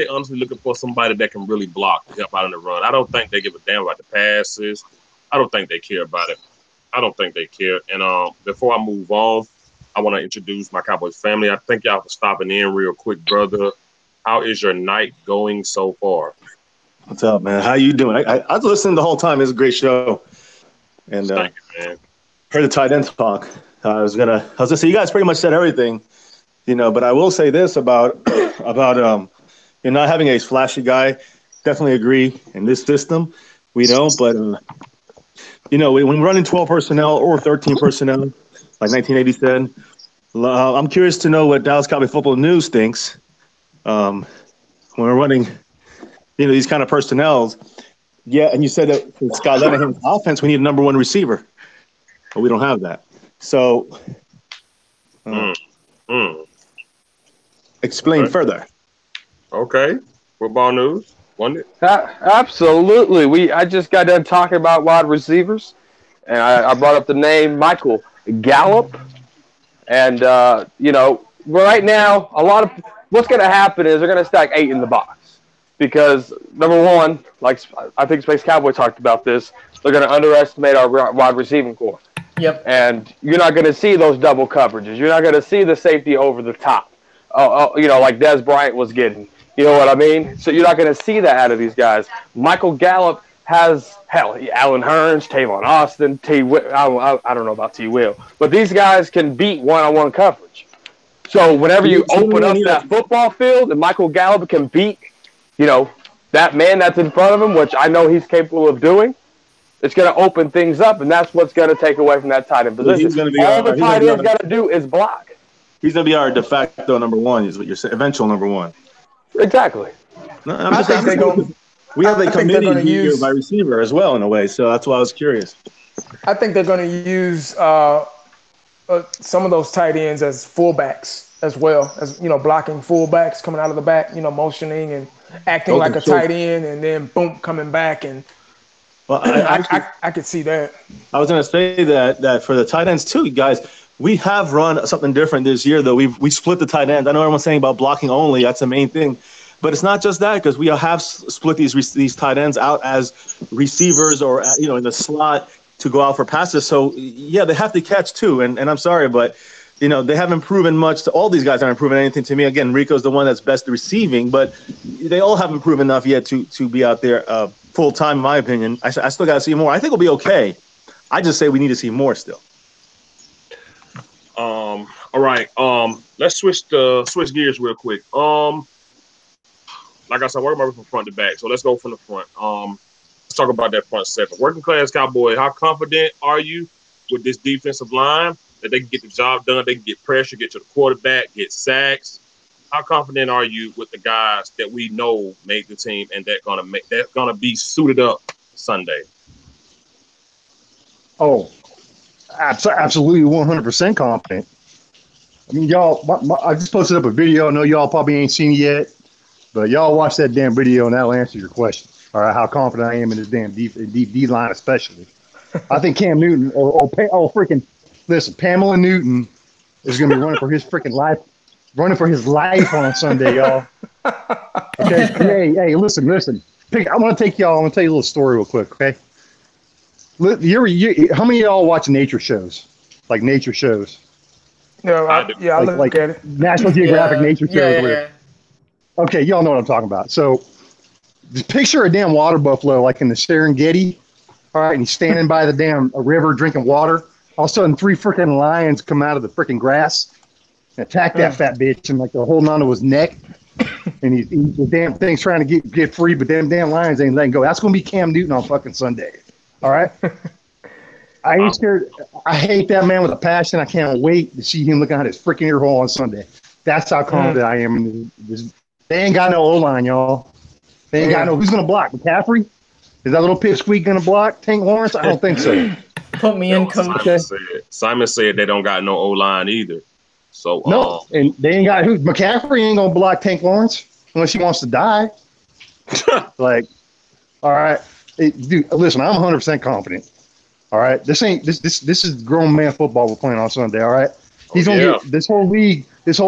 honestly looking for somebody that can really block to help out in the run. I don't think they give a damn about the passes. I don't think they care about it. I don't think they care. And before I move on, I want to introduce my Cowboys family. I thank y'all for stopping in real quick, brother. How is your night going so far? What's up, man? How you doing? I was listening the whole time. It's a great show. And thank you, man. Heard the tight end talk. I was gonna say you guys pretty much said everything. But I will say this about you're not having a flashy guy. Definitely agree. In this system, we don't. But when we're running 12 personnel or 13 personnel, like 1980 said, I'm curious to know what Dallas Cowboy Football News thinks when we're running, these kind of personnels. Yeah, and you said that for Scott Linehan's offense, we need a number 1 receiver, but we don't have that. So. Explain further. Okay. Football news. Absolutely. I just got done talking about wide receivers, and I brought up the name Michael Gallup. And, right now, a lot of what's going to happen is they're going to stack 8 in the box because, number 1, like I think Space Cowboy talked about this, they're going to underestimate our wide receiving core. Yep. And you're not going to see those double coverages. You're not going to see the safety over the top. Like Des Bryant was getting. You know what I mean? So you're not going to see that out of these guys. Michael Gallup has, Alan Hearns, Tavon Austin, I don't know about T. Will. But these guys can beat one-on-one coverage. So whenever you open up that football field and Michael Gallup can beat, that man that's in front of him, which I know he's capable of doing, it's going to open things up, and that's what's going to take away from that tight end position. He's going to be all the tight end's got to do is block. He's going to be our de facto number one, is what you're saying, eventual number one. Exactly. No, I think they're going. We have a committee use by receiver as well, in a way, so that's why I was curious. I think they're going to use some of those tight ends as fullbacks as well, as blocking fullbacks coming out of the back, motioning and acting like a tight end, and then boom, coming back. And well, I could see that. I was going to say that for the tight ends too, guys. We have run something different this year, though. We split the tight ends. I know everyone's saying about blocking only. That's the main thing. But it's not just that, because we have split these tight ends out as receivers or in the slot to go out for passes. So yeah, they have to catch too. And I'm sorry, but they haven't proven much. All these guys haven't proven anything to me. Again, Rico's the one that's best receiving, but they all haven't proven enough yet to be out there full time. In my opinion, I still got to see more. I think we'll be okay. I just say we need to see more still. All right. Let's switch gears real quick. Like I said, we're working from front to back. So let's go from the front. Let's talk about that front seven. Working class Cowboy, how confident are you with this defensive line that they can get the job done? They can get pressure, get to the quarterback, get sacks. How confident are you with the guys that we know made the team and that's gonna be suited up Sunday? Oh, absolutely 100% confident. I mean, y'all, I just posted up a video. I know y'all probably ain't seen it yet, but y'all watch that damn video and that'll answer your question. All right, how confident I am in this damn D line, especially. I think Cam Newton listen, Pamela Newton is going to be running for his life on Sunday, y'all. Okay, hey, listen. I'm going to tell you a little story real quick, okay? How many of y'all watch nature shows? Like nature shows? No, I look at it. National Geographic nature shows. Yeah. Okay, y'all know what I'm talking about. So, just picture a damn water buffalo like in the Serengeti, all right, and he's standing by the damn river drinking water. All of a sudden, 3 freaking lions come out of the freaking grass and attack that fat bitch, and like they're holding onto his neck, and the damn thing's trying to get free, but them damn lions ain't letting go. That's gonna be Cam Newton on fucking Sunday, all right. I ain't scared. I hate that man with a passion. I can't wait to see him looking at his freaking ear hole on Sunday. That's how confident I am in this. They ain't got no O-line, y'all. They ain't got no. Who's gonna block? McCaffrey? Is that little pipsqueak gonna block Tank Lawrence? I don't think so. Put me in, coach. Simon said they don't got no O-line either. So no, and they ain't got who? McCaffrey ain't gonna block Tank Lawrence unless he wants to die. Like, all right, dude. Listen, I'm 100% confident. All right, this is grown man football we're playing on Sunday. All right, he's gonna get this whole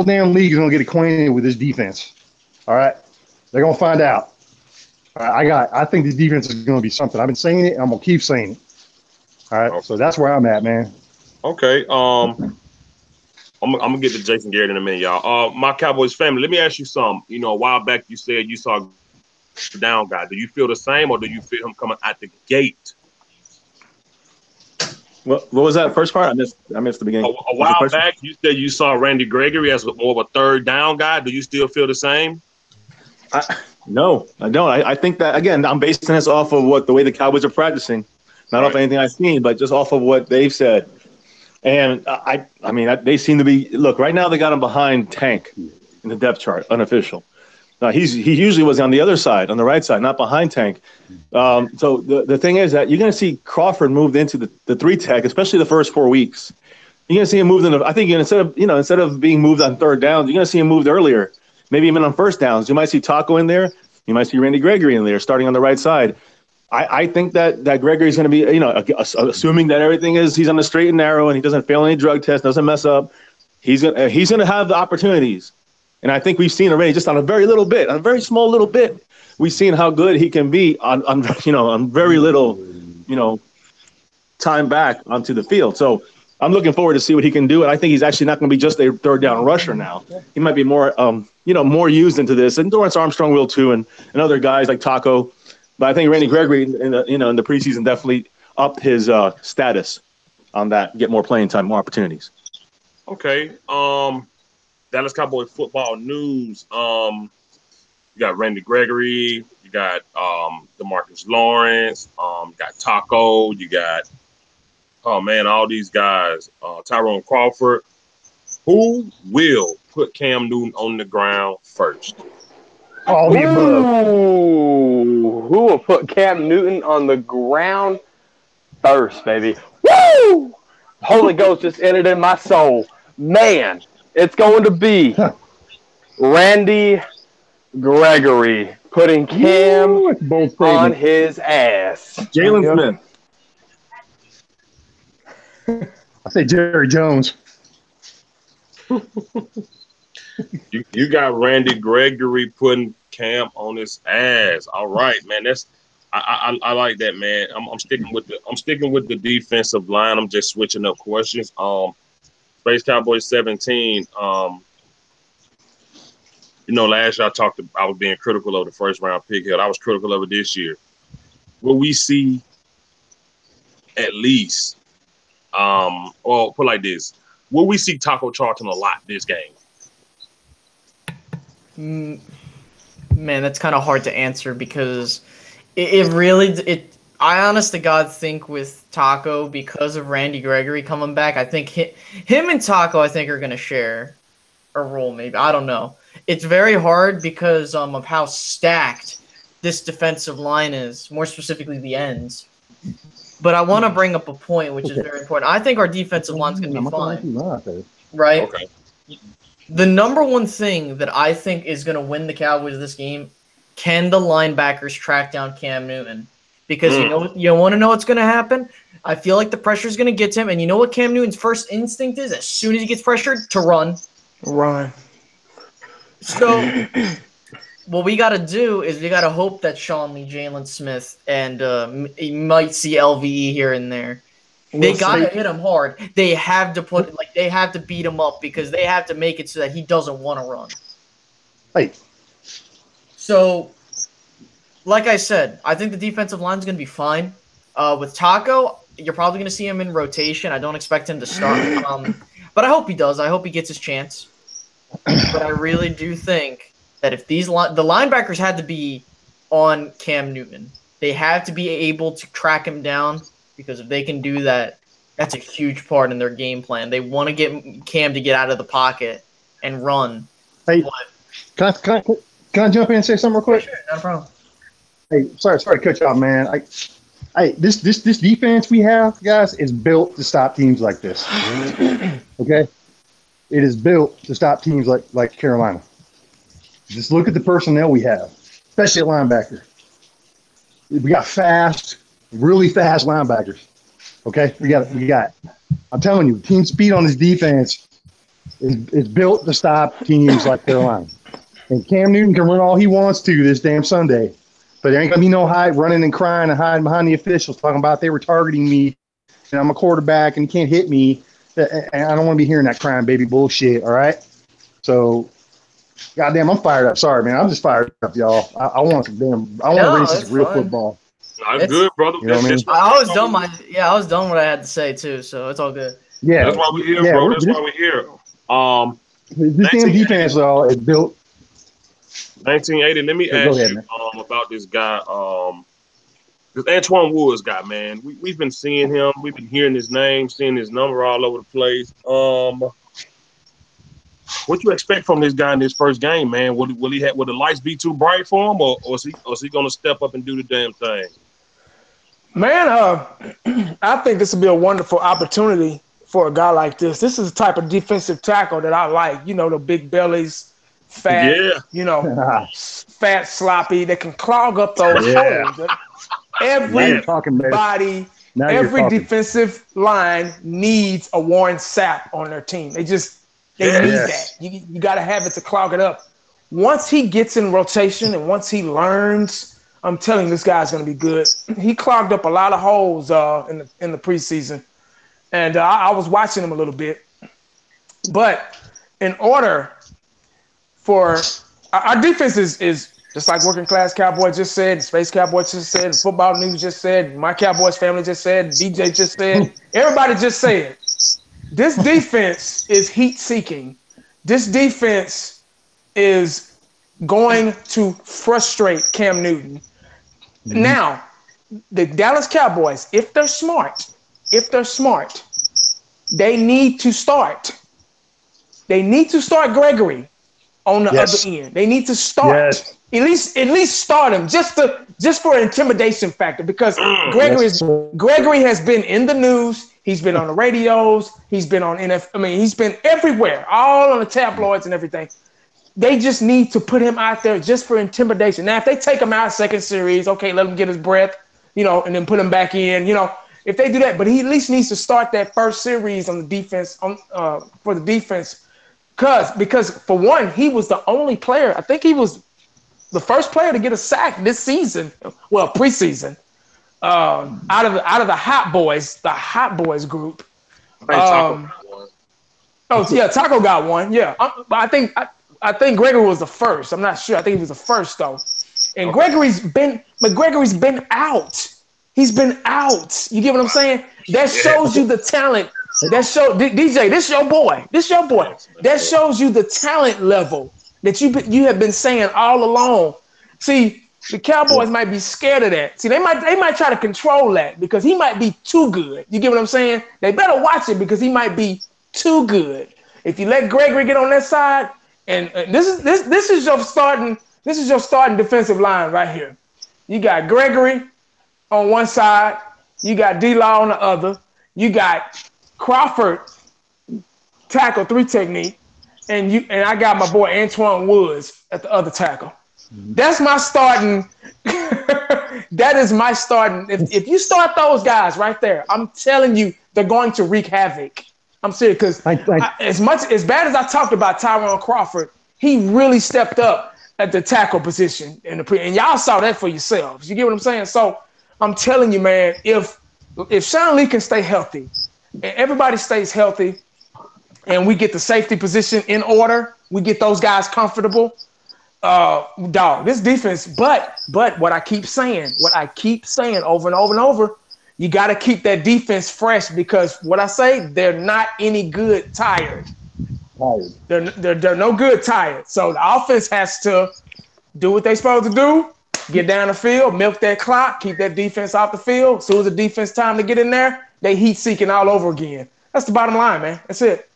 damn league is gonna get acquainted with this defense. All right, they're gonna find out. All right, I think this defense is gonna be something. I've been saying it, and I'm gonna keep saying it. All right, so that's where I'm at, man. Okay, I'm gonna get to Jason Garrett in a minute, y'all. My Cowboys family, let me ask you something. A while back you said you saw a down guy. Do you feel the same, or do you feel him coming out the gate? What was that first part? I missed the beginning. A while back, you said you saw Randy Gregory as more of a third down guy. Do you still feel the same? No, I don't. I think that, again, I'm basing this off of the way the Cowboys are practicing, not off anything I've seen, but just off of what they've said. And I mean, they seem to be. Look, right now they got him behind Tank in the depth chart, unofficial. Now he usually was on the other side, on the right side, not behind Tank. So the thing is that you're going to see Crawford moved into the 3 tech, especially the first 4 weeks. You're going to see him moved I think instead of being moved on third downs, you're going to see him moved earlier, maybe even on first downs. You might see Taco in there. You might see Randy Gregory in there, starting on the right side. I think that Gregory's going to be, assuming that he's on the straight and narrow and he doesn't fail any drug test, doesn't mess up. He's going to have the opportunities. And I think we've seen already, just on a very little bit, on a very small little bit, we've seen how good he can be on very little, time back onto the field. So I'm looking forward to see what he can do. And I think he's actually not going to be just a third down rusher now. He might be more, more used into this. And Dorrance Armstrong will too, and other guys like Taco. But I think Randy Gregory in the preseason definitely upped his status on that, get more playing time, more opportunities. Okay. Dallas Cowboy football news. You got Randy Gregory, You got DeMarcus Lawrence. You got Taco. You got all these guys. Tyrone Crawford. Who will put Cam Newton on the ground first? All the above. Ooh, who will put Cam Newton on the ground first, baby? Woo! Holy Ghost just entered in my soul. Man, it's going to be Randy Gregory putting Cam on his ass. Jalen Smith. I say Jerry Jones. You got Randy Gregory putting Cam on his ass. All right, man. I like that, man. I'm sticking with the defensive line. I'm just switching up questions. Space Cowboys 17. Last year I was being critical of the first round pick here. I was critical of it this year. Will we see at least put it like this? Will we see Taco Charlton a lot this game? Man, that's kind of hard to answer because I honest to God think with Taco, because of Randy Gregory coming back, I think him and Taco are going to share a role maybe. I don't know. It's very hard because of how stacked this defensive line is, more specifically the ends. But I want to bring up a point which is very important. I think our defensive line is going to be fine. Right? Okay. The number one thing that I think is going to win the Cowboys this game, can the linebackers track down Cam Newton? Because you want to know what's going to happen? I feel like the pressure is going to get to him. And you know what Cam Newton's first instinct is? As soon as he gets pressured, to run. Run. So what we got to do is we got to hope that Sean Lee, Jalen Smith, and you might see LVE here and there. They got to hit him hard. They have to they have to beat him up because they have to make it so that he doesn't want to run. Hey. So, like I said, I think the defensive line is going to be fine. With Taco, you're probably going to see him in rotation. I don't expect him to start. But I hope he does. I hope he gets his chance. But I really do think that if the linebackers had to be on Cam Newton, they have to be able to track him down. Because if they can do that, that's a huge part in their game plan. They want to get Cam to get out of the pocket and run. Hey, can I jump in and say something real quick? Sure, not a problem. Hey, sorry to cut you off, man. This defense we have, guys, is built to stop teams like this. Okay, it is built to stop teams like Carolina. Just look at the personnel we have, especially at linebacker. We got really fast linebackers. Okay, we got. I'm telling you, team speed on this defense is built to stop teams like Carolina. And Cam Newton can run all he wants to this damn Sunday, but there ain't gonna be no running and crying and hiding behind the officials talking about they were targeting me and I'm a quarterback and he can't hit me. And I don't want to be hearing that crying baby bullshit. All right, so. Goddamn, I'm fired up. Sorry, man. I'm just fired up, y'all. I want to race this real football. It's good, brother. You know what I mean? I was done what I had to say too, so it's all good. Yeah, that's why we're here, bro. That's why we're here. This damn defense, though, is built. 1980. Let me ask you about this guy. This Antoine Woods guy, man. We've been seeing him. We've been hearing his name, seeing his number all over the place. What you expect from this guy in his first game, man? Will the lights be too bright for him, or is he going to step up and do the damn thing? Man, I think this will be a wonderful opportunity for a guy like this. This is the type of defensive tackle that I like. You know, the big bellies, fat, fat, sloppy. They can clog up those holes. Every defensive line needs a Warren Sapp on their team. They need that. You got to have it to clog it up. Once he gets in rotation and once he learns, I'm telling you, this guy's going to be good. He clogged up a lot of holes in the preseason, and I was watching him a little bit. But in order for our defense is just like Working Class Cowboy just said, Space Cowboy just said, Football News just said, my Cowboys family just said, DJ just said, everybody just said. This defense is heat-seeking. This defense is going to frustrate Cam Newton. Mm-hmm. Now, the Dallas Cowboys, if they're smart, they need to start. They need to start Gregory on the other end. They need to start at least start him just for an intimidation factor, because Gregory has been in the news. He's been on the radios. He's been on he's been everywhere, all on the tabloids and everything. They just need to put him out there just for intimidation. Now, if they take him out second series, okay, let him get his breath, and then put him back in, if they do that, but he at least needs to start that first series on the defense for the defense, because for one, he was the only player. I think he was the first player to get a sack this season, well, preseason, out of the Hot Boys group. Taco got one. Yeah, but I think Gregory was the first. I'm not sure. I think he was the first though. And Gregory's been out. He's been out. You get what I'm saying? That shows you the talent. DJ, this your boy. That shows you the talent level that you have been saying all along. See, the Cowboys might be scared of that. See, they might try to control that because he might be too good. You get what I'm saying? They better watch it because he might be too good. If you let Gregory get on that side, and this is your starting defensive line right here. You got Gregory on one side, you got D-Law on the other, you got Crawford tackle 3 technique, and I got my boy Antoine Woods at the other tackle. That's my starting. That is my starting. If you start those guys right there, I'm telling you, they're going to wreak havoc. I'm serious, because as bad as I talked about Tyrone Crawford, he really stepped up at the tackle position and y'all saw that for yourselves. You get what I'm saying? So I'm telling you, man, if Sean Lee can stay healthy, and everybody stays healthy, and we get the safety position in order, we get those guys comfortable. This defense. But what I keep saying over and over and over, you got to keep that defense fresh, because what I say, they're not any good tired. They're no good tired. So the offense has to do what they're supposed to do, get down the field, milk that clock, keep that defense off the field. As soon as the defense time to get in there, they heat seeking all over again. That's the bottom line, man. That's it.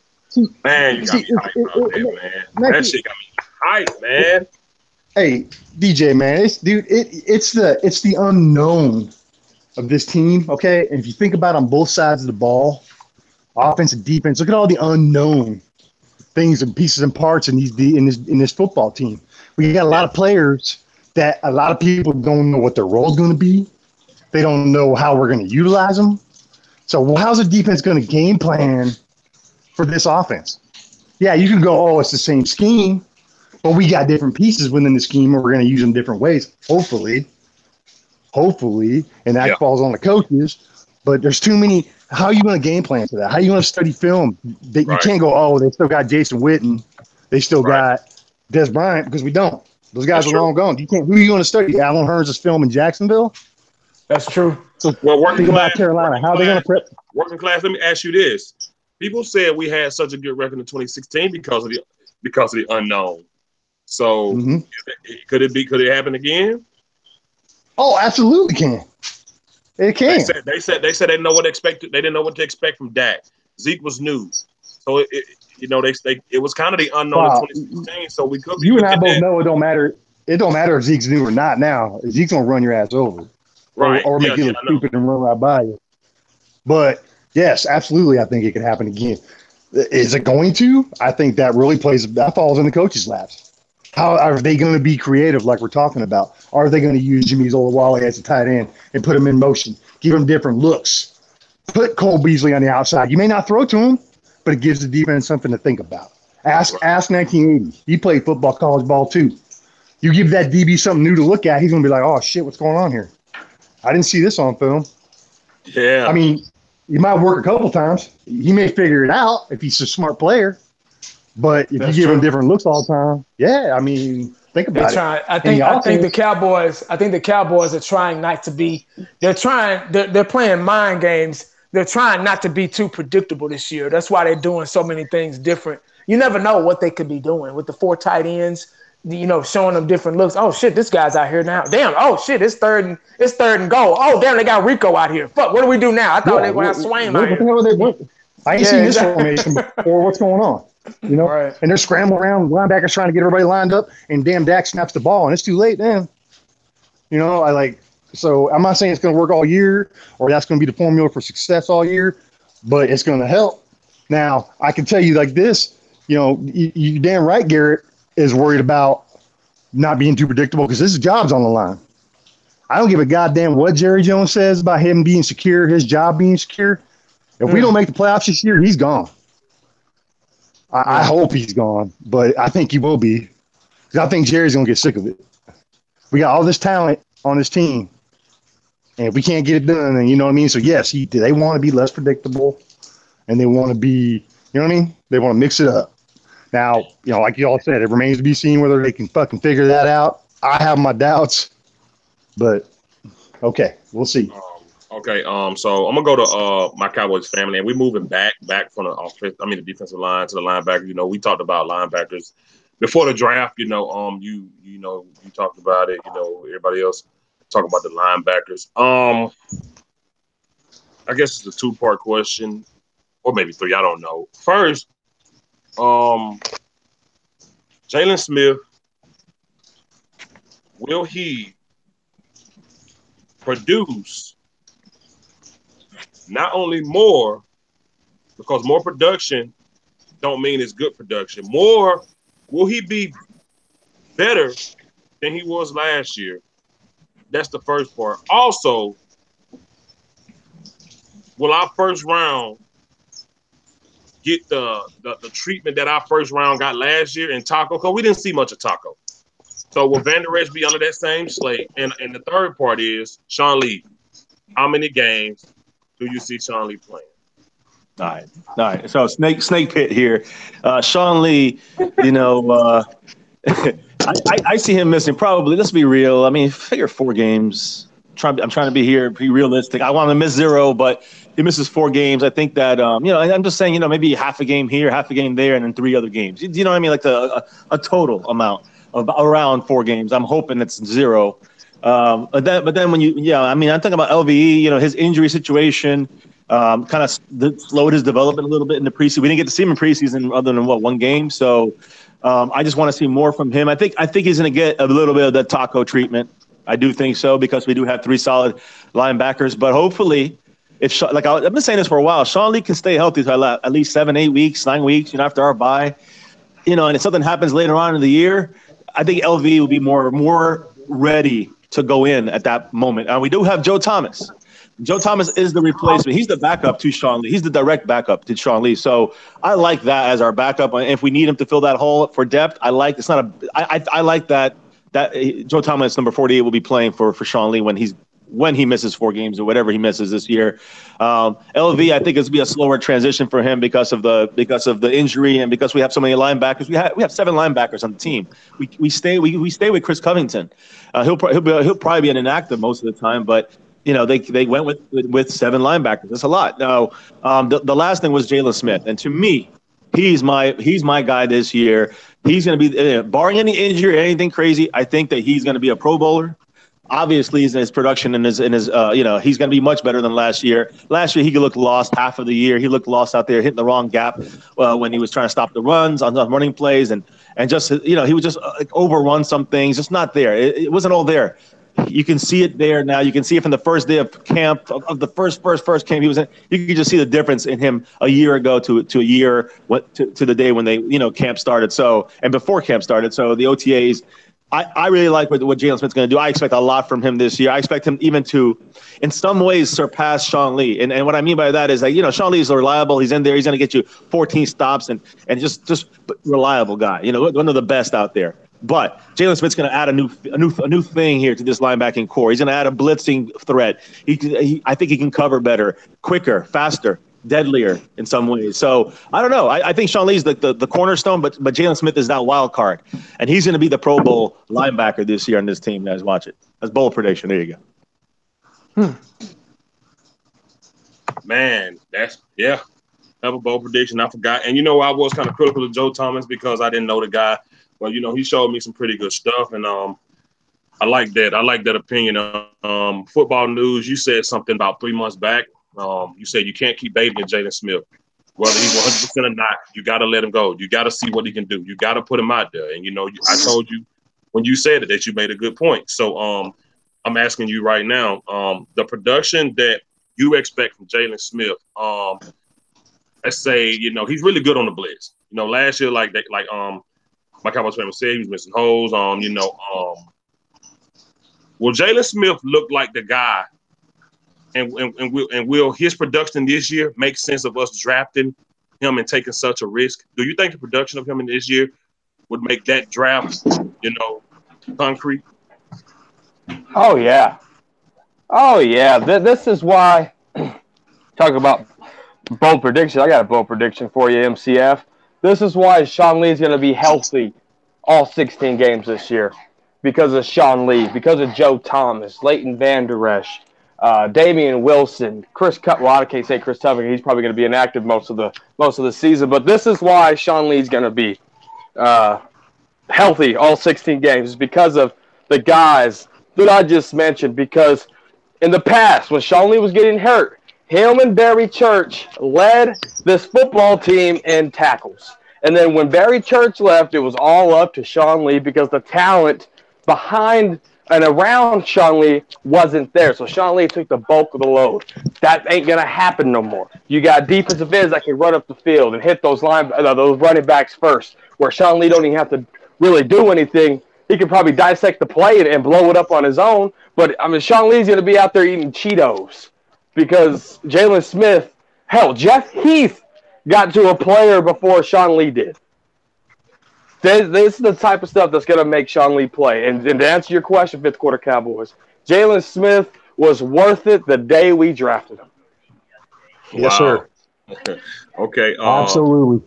Man, you got me hyped out there, man. That shit got me hyped, man. Hey, DJ, man, it's the unknown of this team, okay? And if you think about on both sides of the ball, offense and defense, look at all the unknown things and pieces and parts in this football team. We got a lot of players that a lot of people don't know what their role is going to be. They don't know how we're going to utilize them. So how's the defense going to game plan for this offense? Yeah, you can go, it's the same scheme, but we got different pieces within the scheme, and we're going to use them different ways, hopefully, and that falls on the coaches. But there's too many. How are you going to game plan for that? How are you going to study film? You can't go, they still got Jason Witten, they still got Des Bryant, because we don't. Those guys are long gone. Who are you going to study? Alan Hearns' film in Jacksonville? That's true. So think about Carolina. How are they going to prep? Working class. Let me ask you this: people said we had such a good record in 2016 because of the unknown. So could it happen again? Oh, absolutely can. It can. They said they didn't know what to expect. They didn't know what to expect from Dak. Zeke was new, so it was kind of the unknown in 2016. So we could. You and I both know it don't matter. It don't matter if Zeke's new or not. Now Zeke's gonna run your ass over, or make you look stupid and run right by you. But yes, absolutely, I think it could happen again. Is it going to? I think that really that falls in the coaches' laps. How are they going to be creative, like we're talking about? Are they going to use Jimmy Olawale as a tight end and put him in motion, give him different looks, put Cole Beasley on the outside? You may not throw to him, but it gives the defense something to think about. Ask 1980. He played football, college ball too. You give that DB something new to look at, he's going to be like, oh, shit, what's going on here? I didn't see this on film. Yeah. I mean, he might work a couple times. He may figure it out if he's a smart player. But if you give him different looks all the time, think about it. I think the Cowboys are trying not to be. They're playing mind games. They're trying not to be too predictable this year. That's why they're doing so many things different. You never know what they could be doing with the 4 tight ends. showing them different looks. Oh shit, this guy's out here now. Damn. Oh shit, it's third and goal. Oh damn, they got Rico out here. Fuck, what do we do now? I thought Yeah, they would have Swain what out the here. hell are they? What? I ain't Yeah, seen this exactly. formation before. What's going on? Right. And they're scrambling around, linebackers trying to get everybody lined up, and damn Dak snaps the ball, and it's too late then. I like. So I'm not saying it's going to work all year, or that's going to be the formula for success all year, but it's going to help. Now I can tell you like this. You damn right. Garrett is worried about not being too predictable because his job's on the line. I don't give a goddamn what Jerry Jones says about him being secure, his job being secure. If we don't make the playoffs this year, he's gone. I hope he's gone, but I think he will be because I think Jerry's going to get sick of it. We got all this talent on this team, and if we can't get it done, then you know what I mean? So, yes, they want to be less predictable, and they want to be, you know what I mean? They want to mix it up. Now, like you all said, it remains to be seen whether they can fucking figure that out. I have my doubts, but okay, we'll see. Okay, so I'm gonna go to my Cowboys family, and we're moving back from the defensive line to the linebacker. We talked about linebackers before the draft. You talked about it. Everybody else talking about the linebackers. I guess it's a two-part question, or maybe three. I don't know. First, Jalen Smith, will he produce not only more, because more production don't mean it's good production. More, will he be better than he was last year? That's the first part. Also, will our first round get the treatment that our first round got last year in Taco? Because we didn't see much of Taco. So will Van Der Esch be under that same slate? And the third part is Sean Lee. How many games do you see Sean Lee playing? All right. So snake pit here. Sean Lee, I see him missing probably. Let's be real. I mean, figure 4 games. I'm trying to be realistic. I want him to miss 0, but he misses 4 games. I think that I'm just saying, maybe half a game here, half a game there, and then 3 other games. You know what I mean? Like a total amount of around 4 games. I'm hoping it's 0. But then when I'm talking about LVE. His injury situation kind of slowed his development a little bit in the preseason. We didn't get to see him in preseason other than 1 game. So I just want to see more from him. I think he's going to get a little bit of that Taco treatment. I do think so because we do have 3 solid linebackers. But hopefully, I've been saying this for a while, Sean Lee can stay healthy for at least 7, 8 weeks, 9 weeks. After our bye, and if something happens later on in the year, I think LV will be more ready to go in at that moment. We do have Joe Thomas. Joe Thomas is the replacement. He's the backup to Sean Lee. He's the direct backup to Sean Lee. So I like that as our backup. And if we need him to fill that hole for depth, I like that Joe Thomas, number 48, will be playing for Sean Lee when he misses 4 games or whatever he misses this year. LV, I think it's be a slower transition for him because of the injury and because we have so many linebackers. We have 7 linebackers on the team. We stay with Chris Covington. He'll probably be an inactive most of the time, but they went with 7 linebackers. That's a lot. Now, the last thing was Jalen Smith, and to me, he's my guy this year. He's going to be barring any injury or anything crazy. I think that he's going to be a Pro Bowler. Obviously, his production and his he's going to be much better than last year. Last year, he looked lost half of the year. He looked lost out there, hitting the wrong gap when he was trying to stop the runs on running plays, and just he would just overrun some things, just not there. It wasn't all there. You can see it there now. You can see it from the first day of camp, of the first camp he was in. You can just see the difference in him a year ago to a year to the day when they camp started. So and before camp started. So the OTAs. I really like what Jalen Smith's going to do. I expect a lot from him this year. I expect him even to, in some ways, surpass Sean Lee. And what I mean by that is that, Sean Lee is reliable. He's in there. He's going to get you 14 stops and just reliable guy. One of the best out there. But Jalen Smith's going to add a new thing here to this linebacking core. He's going to add a blitzing threat. I think he can cover better, quicker, faster, deadlier in some ways. So I don't know. I think Sean Lee's the cornerstone, but Jalen Smith is that wild card, and he's going to be the Pro Bowl linebacker this year on this team. Guys, watch it. That's bold prediction. There you go. Man, have a bold prediction. I forgot, and I was kind of critical of Joe Thomas because I didn't know the guy Well, he showed me some pretty good stuff, and I like that. I like that opinion. Football news. You said something about 3 months back. You said you can't keep babying Jalen Smith, whether he's 100% or not. You got to let him go. You got to see what he can do. You got to put him out there. And I told you when you said it that you made a good point. So I'm asking you right now, the production that you expect from Jalen Smith. Let's say he's really good on the blitz. Last year my Cowboys fan said he was missing holes. Will Jalen Smith look like the guy, and will his production this year make sense of us drafting him and taking such a risk? Do you think the production of him in this year would make that draft, concrete? Oh yeah, oh yeah. This is why. Talk about bold prediction. I got a bold prediction for you, MCF. This is why Sean Lee is going to be healthy all 16 games this year. Because of Sean Lee, because of Joe Thomas, Leighton Vander Esch, Damian Wilson, Chris Well, I can't say Chris Tubman. He's probably going to be inactive most of the season. But this is why Sean Lee's going to be healthy all 16 games, is because of the guys that I just mentioned. Because in the past, when Sean Lee was getting hurt, him and Barry Church led this football team in tackles. And then when Barry Church left, it was all up to Sean Lee because the talent behind and around Sean Lee wasn't there. So Sean Lee took the bulk of the load. That ain't going to happen no more. You got defensive ends that can run up the field and hit those running backs first, where Sean Lee don't even have to really do anything. He could probably dissect the play and blow it up on his own. But, Sean Lee's going to be out there eating Cheetos because Jalen Smith, hell, Jeff Heath got to a player before Sean Lee did. This is the type of stuff that's going to make Sean Lee play. And to answer your question, fifth quarter Cowboys, Jalen Smith was worth it the day we drafted him. Yes, sir. Okay. Absolutely.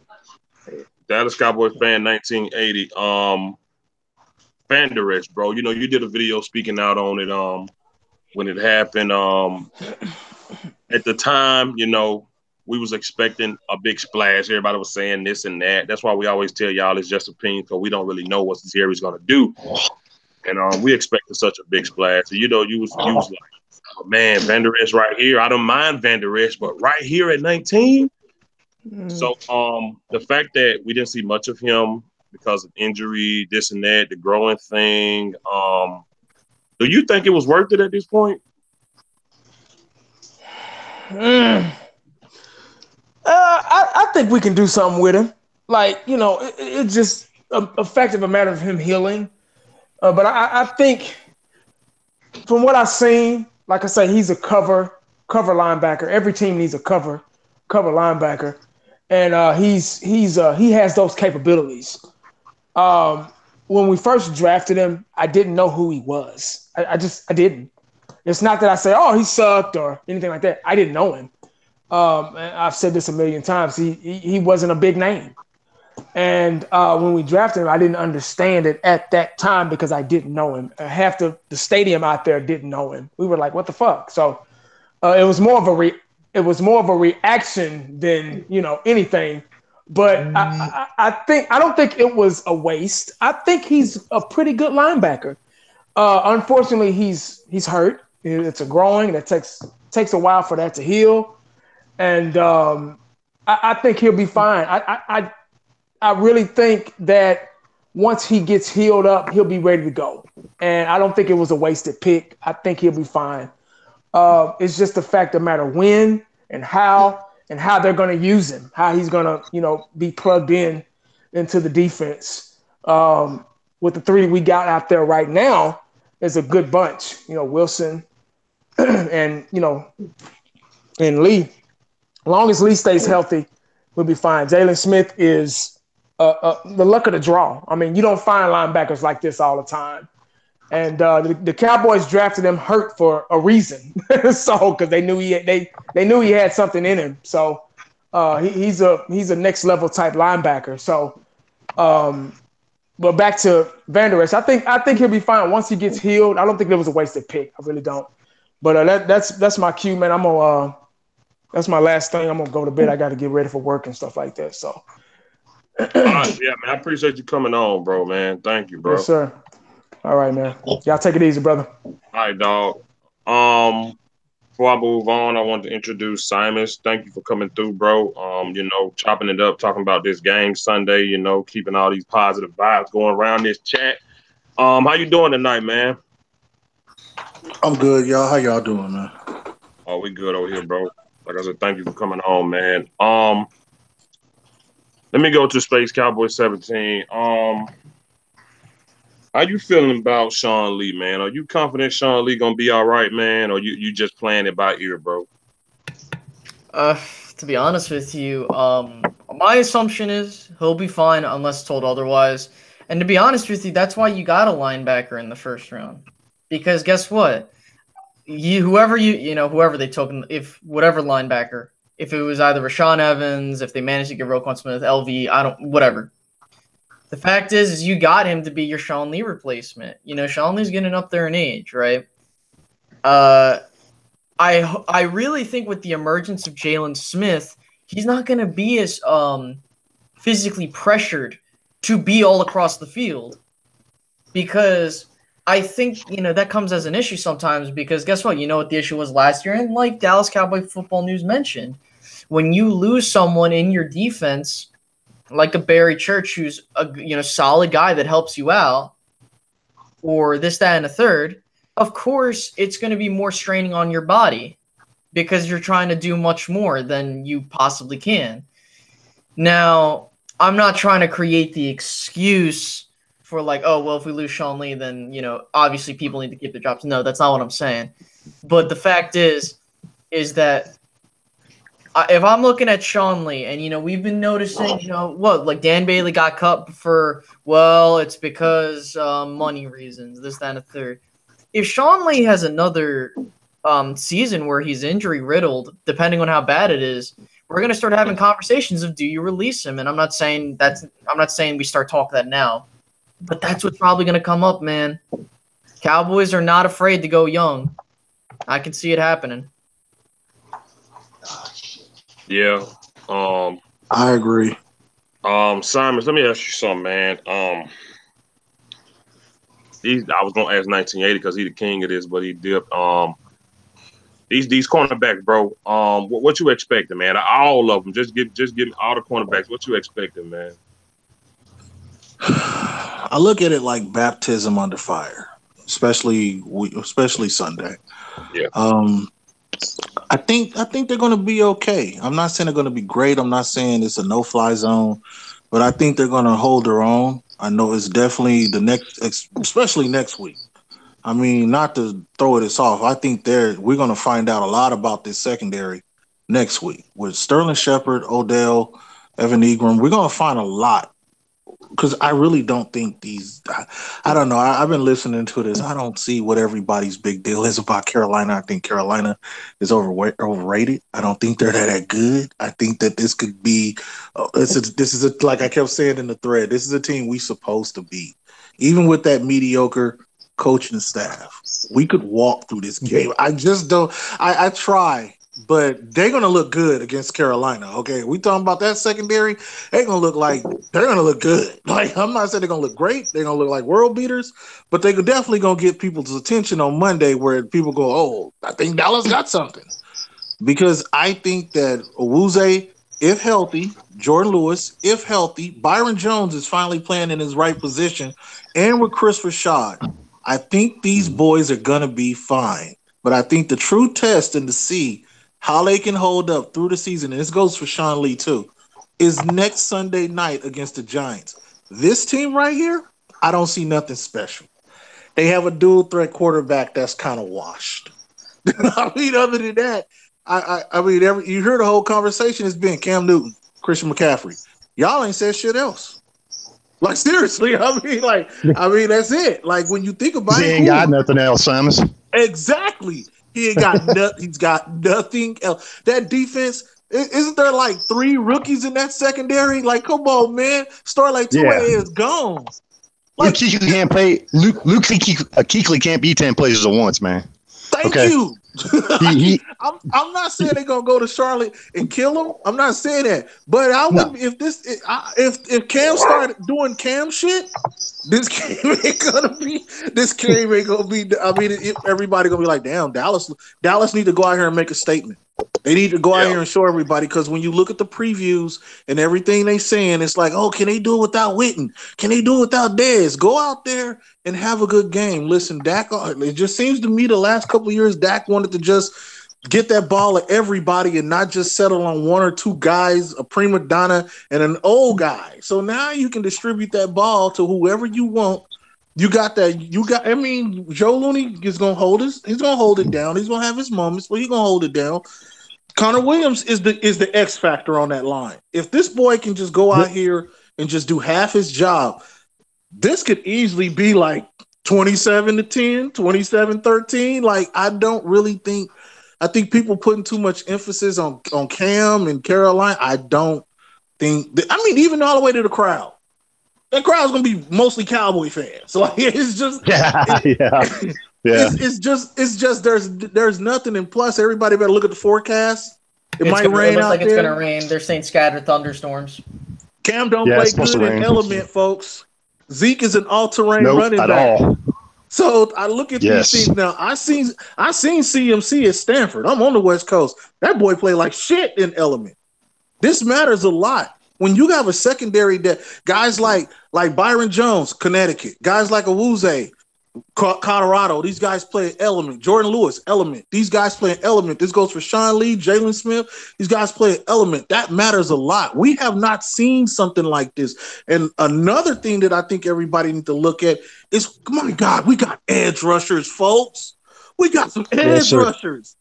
Dallas Cowboys fan 1980. Vander Esch, bro. You did a video speaking out on it when it happened. At the time, we was expecting a big splash. Everybody was saying this and that. That's why we always tell y'all it's just opinion, because we don't really know what Jerry's going to do. And we expected such a big splash. So, you was like, oh, man, Vander Esch right here. I don't mind Vander Esch, but right here at 19? So the fact that we didn't see much of him because of injury, this and that, the growing thing, do you think it was worth it at this point? I think we can do something with him. It's just a fact of a matter of him healing. But I think from what I've seen, like I say, he's a cover linebacker. Every team needs a cover linebacker, and he has those capabilities. When we first drafted him, I didn't know who he was. I didn't. It's not that I say, oh, he sucked or anything like that. I didn't know him. And I've said this a million times. He wasn't a big name. And when we drafted him, I didn't understand it at that time because I didn't know him. Half the stadium out there didn't know him. We were like, what the fuck? So it was more of a reaction than anything. But I don't think it was a waste. I think he's a pretty good linebacker. Unfortunately, he's hurt. It's a growing. That takes a while for that to heal. And I think he'll be fine. I really think that once he gets healed up, he'll be ready to go. And I don't think it was a wasted pick. I think he'll be fine. It's just the fact of matter when and how they're going to use him, how he's going to, be plugged into the defense. With the three we got out there right now, is a good bunch. Wilson and and Lee. As long as Lee stays healthy, we'll be fine. Jalen Smith is the luck of the draw. I mean, you don't find linebackers like this all the time. And the Cowboys drafted him hurt for a reason. So because they knew he had something in him. So he's a next level type linebacker. So, but back to Vander Esch, I think he'll be fine once he gets healed. I don't think there was a wasted pick. I really don't. But that's my cue, man. That's my last thing. I'm gonna go to bed. I got to get ready for work and stuff like that. So All right, yeah, man. I appreciate you coming on, bro, man. Thank you, bro. Yes, sir. All right, man. Y'all take it easy, brother. All right, dog. Before I move on, I want to introduce Simons. Thank you for coming through, bro. Chopping it up, talking about this game Sunday. Keeping all these positive vibes going around this chat. How you doing tonight, man? I'm good, y'all. How y'all doing, man? Oh, we good over here, bro. Like I said, thank you for coming on, man. Let me go to Space Cowboy 17. How you feeling about Sean Lee, man? Are you confident Sean Lee gonna be all right, man, or you just playing it by ear, bro? To be honest with you, my assumption is he'll be fine unless told otherwise. And to be honest with you, that's why you got a linebacker in the first round. Because guess what? Whoever they took, if whatever linebacker, if it was either Rashawn Evans, if they managed to get Roquan Smith, LV, whatever. The fact is you got him to be your Sean Lee replacement. Sean Lee's getting up there in age, right? I really think with the emergence of Jalen Smith, he's not going to be as physically pressured to be all across the field, because I think that comes as an issue sometimes. Because guess what? You know what the issue was last year, and like Dallas Cowboy Football News mentioned, when you lose someone in your defense, like a Barry Church, who's a solid guy that helps you out, or this, that, and a third, of course it's going to be more straining on your body because you're trying to do much more than you possibly can. Now, I'm not trying to create the excuse for like, oh, well, if we lose Sean Lee, then, obviously people need to keep their jobs. No, that's not what I'm saying. But the fact is that if I'm looking at Sean Lee, and we've been noticing, like Dan Bailey got cut for, well, it's because money reasons, this, that, and a third. If Sean Lee has another season where he's injury riddled, depending on how bad it is, we're gonna start having conversations of, do you release him? And I'm not saying we start talking that now, but that's what's probably gonna come up, man. Cowboys are not afraid to go young. I can see it happening. Yeah. I agree. Simons, let me ask you something, man. I was gonna ask 1980 because he's the king of this, but he dipped. These cornerbacks, bro. What you expecting, man? All of them. Just give all the cornerbacks. What you expecting, man? I look at it like baptism under fire, especially Sunday. Yeah. I think they're going to be okay. I'm not saying they're going to be great. I'm not saying it's a no-fly zone, but I think they're going to hold their own. I know it's definitely especially next week. I mean, not to throw this off, I think we're going to find out a lot about this secondary next week with Sterling Shepard, Odell, Evan Ingram. We're going to find a lot, because I really don't think I don't know. I've been listening to this. I don't see what everybody's big deal is about Carolina. I think Carolina is overrated. I don't think they're that good. I think that this could be this is like I kept saying in the thread, this is a team we supposed to beat. Even with that mediocre coaching staff, we could walk through this game. I just don't. I try. But they're going to look good against Carolina, okay? We talking about that secondary, they're going to look good. Like, I'm not saying they're going to look great. They're going to look like world beaters, but they're definitely going to get people's attention on Monday where people go, oh, I think Dallas got something. Because I think that Owuze, if healthy, Jordan Lewis, if healthy, Byron Jones is finally playing in his right position, and with Chris Rashad, I think these boys are going to be fine. But I think the true test and to see how they can hold up through the season, and this goes for Sean Lee too, is next Sunday night against the Giants. This team right here, I don't see nothing special. They have a dual threat quarterback that's kind of washed. I mean, other than that, you hear the whole conversation has been Cam Newton, Christian McCaffrey. Y'all ain't said shit else. Like, seriously, I mean, that's it. Like, when you think about it, he ain't got nothing else, Simons. Exactly. He ain't got nothing. He's got nothing else. That defense, isn't there like 3 rookies in that secondary? Like, come on, man. Starlight Tua is gone. Like, Luke Kuechly can't play. Luke Kuechly can't be 10 places at once, man. Thank you. I'm not saying they're gonna go to Charlotte and kill him. I'm not saying that, but I would if Cam started doing Cam shit. This game ain't gonna be. This game ain't gonna be. I mean, everybody gonna be like, "Damn, Dallas need to go out here and make a statement. They need to go out here and show everybody." Because when you look at the previews and everything they saying, it's like, "Oh, can they do it without Witten? Can they do it without Dez? Go out there and have a good game." Listen, Dak. It just seems to me the last couple of years, Dak wanted to just get that ball at everybody and not just settle on one or two guys, a prima donna and an old guy. So now you can distribute that ball to whoever you want. You got that. I mean, Joe Looney is gonna he's gonna hold it down. He's gonna have his moments, but he's gonna hold it down. Connor Williams is the X factor on that line. If this boy can just go out here and just do half his job, this could easily be like 27-10, 27-13. Like, I think people putting too much emphasis on Cam and Carolina. I don't think that, I mean, even all the way to the crowd. That crowd's gonna be mostly Cowboy fans. So like, it's just It's just there's nothing. And plus, everybody better look at the forecast. It looks like it's gonna rain. They're saying scattered thunderstorms. Cam don't play good in element, folks. Zeke is an all-terrain running back. All. So I look at these things now. I seen CMC at Stanford. I'm on the West Coast. That boy played like shit in element. This matters a lot. When you have a secondary that guys like Byron Jones, Connecticut, guys like Awuzie, Colorado, these guys play element. Jordan Lewis, element. These guys play element. This goes for Sean Lee, Jalen Smith. These guys play element. That matters a lot. We have not seen something like this. And another thing that I think everybody needs to look at is, my God, we got edge rushers, folks. We got some edge rushers.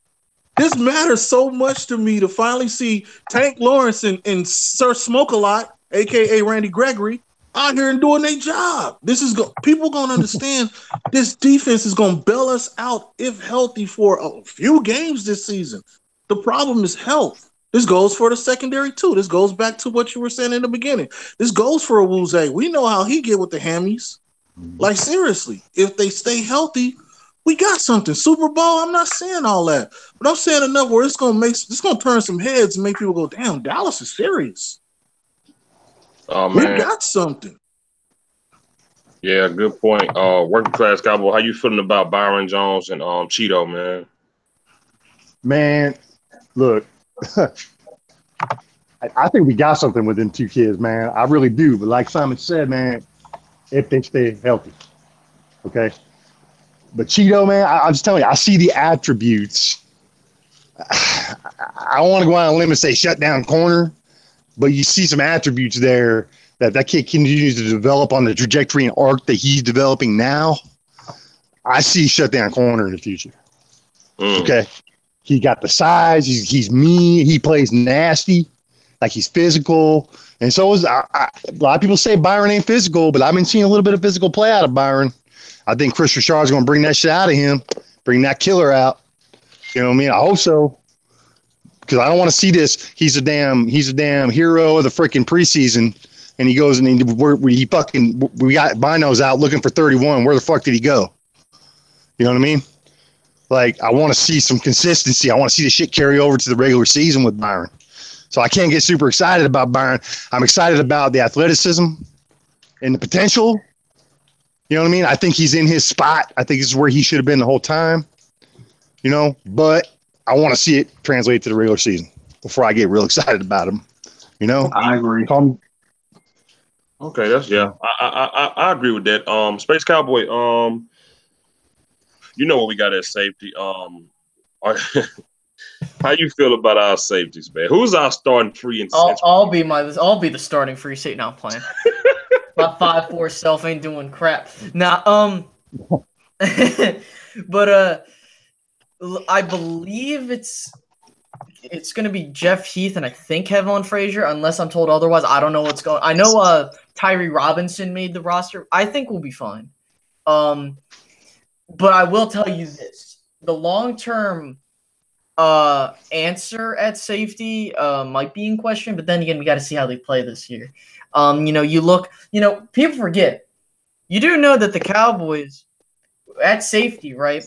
This matters so much to me to finally see Tank Lawrence and Sir Smoke-A-Lot, a.k.a. Randy Gregory, out here and doing their job. People gonna understand this defense is gonna bail us out if healthy for a few games this season. The problem is health. This goes for the secondary too. This goes back to what you were saying in the beginning. This goes for Awuzie. We know how he get with the hammies. Like, seriously, if they stay healthy, we got something. Super Bowl, I'm not saying all that, but I'm saying enough where it's gonna turn some heads and make people go, damn, Dallas is serious. Oh, man. We got something. Yeah, good point. Working class Cowboy, how you feeling about Byron Jones and Cheeto, man? Man, look, I think we got something with them two kids, man. I really do. But like Simon said, man, if they stay healthy, okay. But Cheeto, man, I'm just telling you, I see the attributes. I don't want to go out on a limb and say shut down corner, but you see some attributes there that kid continues to develop on the trajectory and arc that he's developing now. I see shut down corner in the future. Okay. He got the size. He's mean. He plays nasty. Like, he's physical. And so is a lot of people say Byron ain't physical, but I've been seeing a little bit of physical play out of Byron. I think Chris Richard's going to bring that shit out of him, bring that killer out. You know what I mean? I hope so. Because I don't want to see this. He's a damn hero of the freaking preseason, and he goes and we got Binos out looking for 31. Where the fuck did he go? You know what I mean? Like, I want to see some consistency. I want to see the shit carry over to the regular season with Byron. So I can't get super excited about Byron. I'm excited about the athleticism and the potential. You know what I mean? I think he's in his spot. I think this is where he should have been the whole time. You know, but I want to see it translate to the regular season before I get real excited about him. You know? I agree. Okay, I agree with that. Space Cowboy, you know what we got at safety. How you feel about our safeties, man? Who's our starting free and I'll be the starting free safety. Now I'm playing. My 5'4" self ain't doing crap. Now, but I believe it's going to be Jeff Heath and I think Kevin Frazier, unless I'm told otherwise. I don't know what's going. I know Tyree Robinson made the roster. I think we'll be fine. But I will tell you this: the long-term answer at safety might be in question. But then again, we got to see how they play this year. People forget. You do know that the Cowboys at safety, right?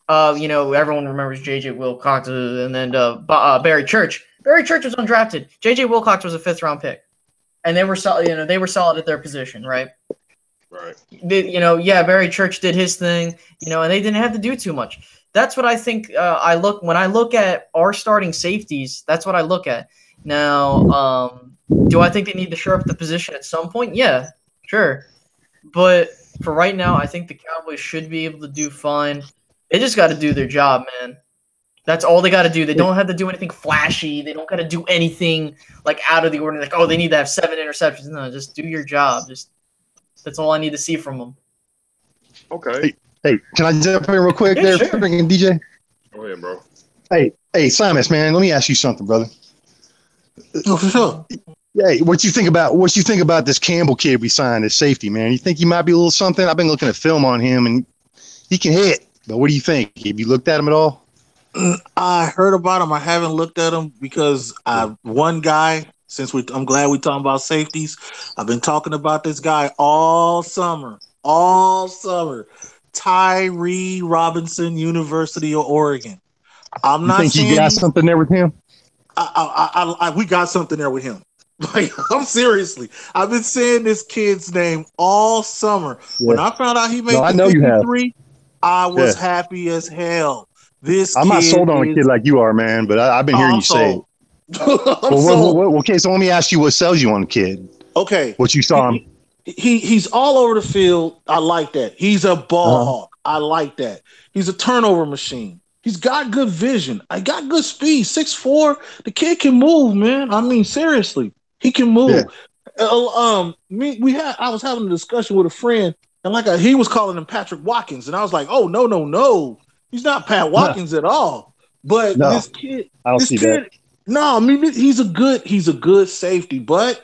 Everyone remembers J.J. Wilcox, and then Barry Church. Barry Church was undrafted. J.J. Wilcox was a 5th-round pick, and they were solid. They were solid at their position, right? Right. Barry Church did his thing, and they didn't have to do too much. That's what I think. When I look at our starting safeties, that's what I look at. Now, do I think they need to shore up the position at some point? Yeah, sure. But for right now, I think the Cowboys should be able to do fine. They just got to do their job, man. That's all they got to do. They don't have to do anything flashy. They don't got to do anything like out of the ordinary. Like, they need to have 7 interceptions. No, just do your job. That's all I need to see from them. Okay. Hey, can I jump in real quick there, sure. freaking DJ? Go ahead, bro. Hey, Simons, man, let me ask you something, brother. Oh, for sure. Hey, what you think about this Campbell kid we signed as safety, man? You think he might be a little something? I've been looking at film on him, and he can hit. But what do you think? Have you looked at him at all? I heard about him. I haven't looked at him because one guy. I'm glad we're talking about safeties. I've been talking about this guy all summer. Tyree Robinson, University of Oregon. I'm not think saying you got something there with him. We got something there with him. Like, I'm seriously. I've been saying this kid's name all summer. Yeah. When I found out he made the 53, I was happy as hell. I'm not sold on a kid like you are, man, but I've been hearing you say it. Okay, so let me ask you what sells you on the kid. Okay. What you saw him. He's all over the field. I like that. He's a ball hawk. I like that. He's a turnover machine. He's got good vision. I got good speed. 6'4". The kid can move, man. I mean, seriously. He can move. Yeah. I was having a discussion with a friend, and he was calling him Patrick Watkins, and I was like, "Oh, no. He's not Pat Watkins at all." But this kid, I don't see that. No, I mean, he's a good safety, but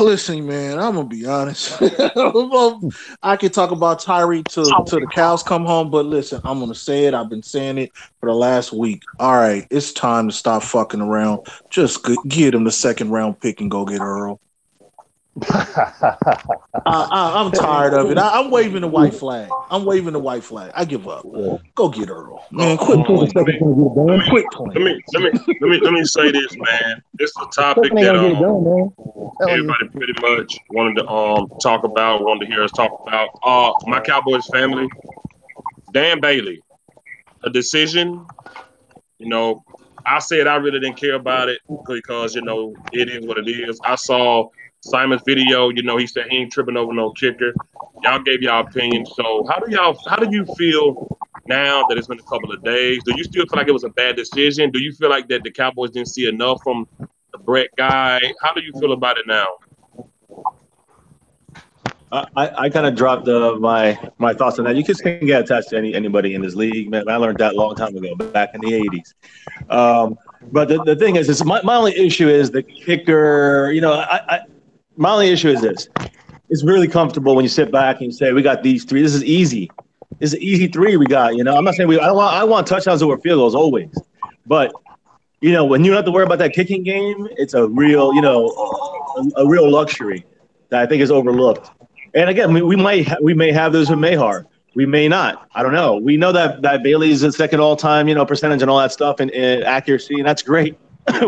listen, man, I'm gonna be honest. I could talk about Tyree till the cows come home, but listen, I'm gonna say it. I've been saying it for the last week. All right, it's time to stop fucking around. Just get him the 2nd-round pick and go get Earl. I'm tired of it. I'm waving the white flag. I give up. Go get Earl. Man, quit playing. Let me say this, man. This is a topic that everybody pretty much wanted to wanted to hear us talk about. My Cowboys family, Dan Bailey, a decision. I said I really didn't care about it because it is what it is. I saw Simon's video, he said he ain't tripping over no kicker. Y'all gave y'all opinion. So how do you feel now that it's been a couple of days? Do you still feel like it was a bad decision? Do you feel like that the Cowboys didn't see enough from the Brett guy? How do you feel about it now? I kind of dropped my thoughts on that. You just can get attached to anybody in this league, man. I learned that a long time ago, back in the 80s. But the thing is my only issue is the kicker. My only issue is this. It's really comfortable when you sit back and you say, we got these 3. This is easy. This is an easy 3 we got. I'm not saying I want touchdowns over field goals always. But, when you don't have to worry about that kicking game, it's a real, a real luxury that I think is overlooked. And again, we may have those with Mayhar. We may not. I don't know. We know that Bailey's a second all-time, percentage and all that stuff and accuracy, and that's great.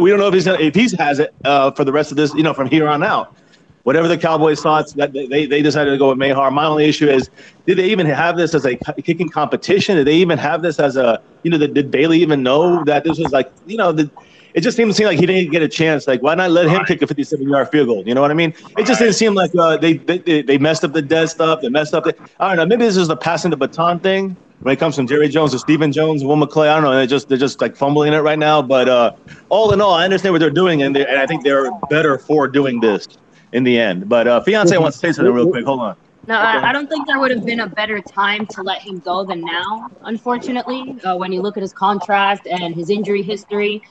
We don't know if he has it for the rest of this, from here on out. Whatever the Cowboys thought, that they decided to go with Mayhar. My only issue is, did they even have this as a kicking competition? Did they even have this as a, did Bailey even know that this was like, it just seemed like he didn't get a chance. Like, why not let him kick a 57-yard field goal? You know what I mean? It just didn't seem like they messed up the dead stuff. They messed up I don't know. Maybe this is the passing the baton thing when it comes from Jerry Jones to Stephen Jones, Will McClay. I don't know. They're just like fumbling it right now. But all in all, I understand what they're doing, and I think they're better for doing this in the end. But Fiance wants to say something real quick. Hold on. No, I don't think there would have been a better time to let him go than now, unfortunately, when you look at his contract and his injury history.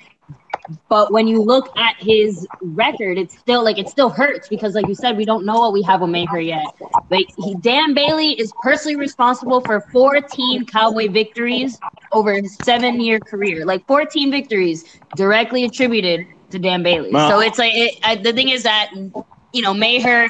But when you look at his record, it still hurts because, like you said, we don't know what we have with Maher yet. But Dan Bailey is personally responsible for 14 Cowboy victories over his 7-year career. 14 victories directly attributed to Dan Bailey. Wow. So it's the thing is that, Maher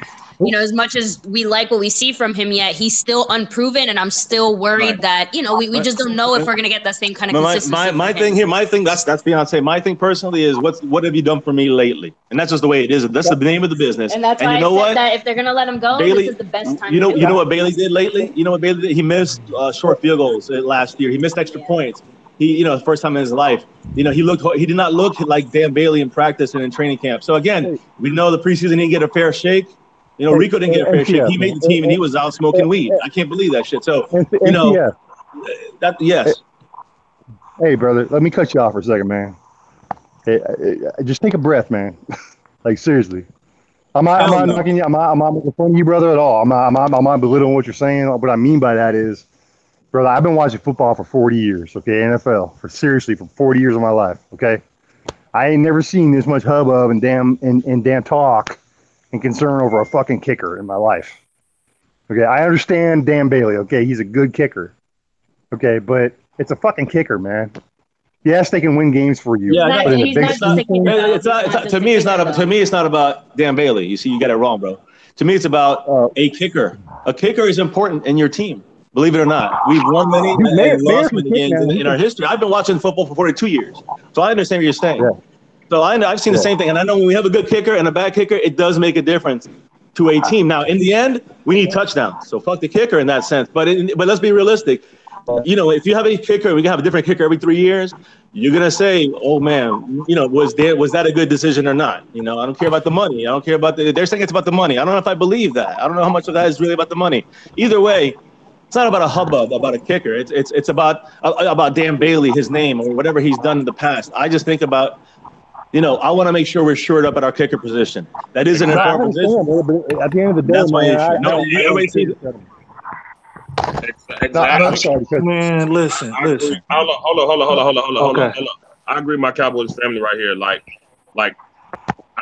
as much as we like what we see from him yet, he's still unproven, and I'm still worried that, we just don't know if we're going to get that same kind of consistency. My thing here, that's Beyonce. My thing personally is what have you done for me lately? And that's just the way it is. That's the name of the business. And that's why I said that if they're going to let him go, Bailey, this is the best time you to do know it. what Bailey did lately? You know what Bailey did? He missed short field goals last year. He missed extra points. He, the first time in his life, he did not look like Dan Bailey in practice and in training camp. So again, we know the preseason didn't get a fair shake. Rico didn't get a fair shake. He made the team and he was out smoking weed. I can't believe that shit. So, yes. Hey, brother, let me cut you off for a second, man. Hey, just take a breath, man. Like, seriously. I'm not knocking you. I'm not making fun of you, brother, at all. I'm not belittling what you're saying. What I mean by that is, brother, I've been watching football for 40 years, okay, NFL, for 40 years of my life, okay? I ain't never seen this much hubbub and damn talk and concern over a fucking kicker in my life. Okay, I understand Dan Bailey, okay? He's a good kicker, okay? But it's a fucking kicker, man. Yes, they can win games for you. Yeah, but in the big to me, it's not about Dan Bailey. You see, you got it wrong, bro. To me, it's about a kicker. A kicker is important in your team. Believe it or not, we've won many and lost many games in our history. I've been watching football for 42 years, so I understand what you're saying. Yeah. So I've seen the same thing, and I know when we have a good kicker and a bad kicker, it does make a difference to a team. Now, in the end, we need touchdowns, so fuck the kicker in that sense. But let's be realistic. If you have a kicker, we can have a different kicker every 3 years. You're gonna say, "Oh man, was that a good decision or not?" I don't care about the money. I don't care about they're saying it's about the money. I don't know if I believe that. I don't know how much of that is really about the money. Either way, it's not about a hubbub about a kicker. It's about Dan Bailey, his name, or whatever he's done in the past. I just think about, I want to make sure we're shored up at our kicker position. That is an important position. But at the end of the day, that's my man, issue. Exactly. Man, listen. Hold on. I agree with my Cowboys family right here. Like, I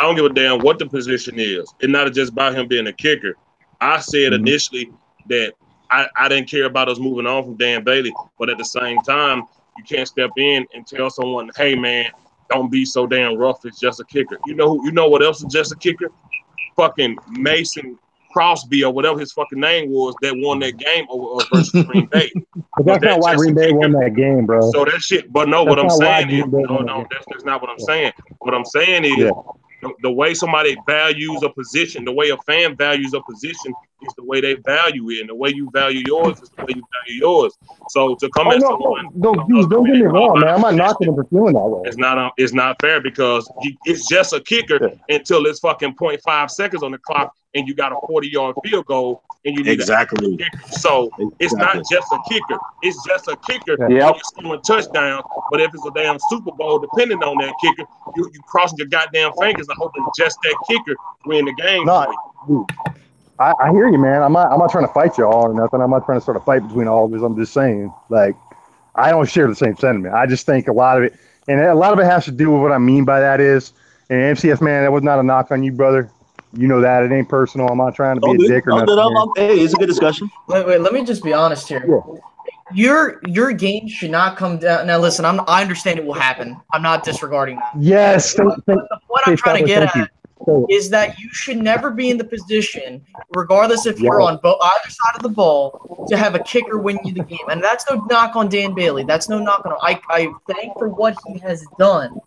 don't give a damn what the position is. It's not just about him being a kicker. I said initially that I didn't care about us moving on from Dan Bailey, but at the same time, you can't step in and tell someone, "Hey, man, don't be so damn rough. It's just a kicker." You know what else is just a kicker? Fucking Mason Crosby or whatever his fucking name was that won that game over versus Green Bay. But that's not why Green Bay won that game, bro. So that shit. But no, what I'm saying is, that's not what I'm saying. What I'm saying is, the way somebody values a position, the way a fan values a position is the way they value it, and the way you value yours is the way you value yours. So to come at someone, don't get me wrong, man. I'm not knocking him for feeling that way. It's not fair because it's just a kicker until it's fucking 0.5 seconds on the clock, and you got a 40-yard field goal, and you need exactly. a kicker. So it's not just a kicker. It's just a kicker. Yep. You're scoring touchdowns. But if it's a damn Super Bowl, depending on that kicker, you crossing your goddamn fingers and hoping just that kicker win the game. No, I hear you, man. I'm not trying to fight y'all or nothing. I'm not trying to start a fight between all of us. I'm just saying, like, I don't share the same sentiment. I just think a lot of it has to do with what I mean by that is, and MCF, man, that was not a knock on you, brother. You know that. It ain't personal. I'm not trying to be a dick or nothing. Hey, it's a good discussion. Wait, let me just be honest here. Yeah. Your game should not come down. Now, listen, I understand it will happen. I'm not disregarding that. Yes. But the point I'm trying to get at is that you should never be in the position, regardless if you're on either side of the ball, to have a kicker win you the game. And that's no knock on Dan Bailey. That's no knock on him. I thank for what he has done.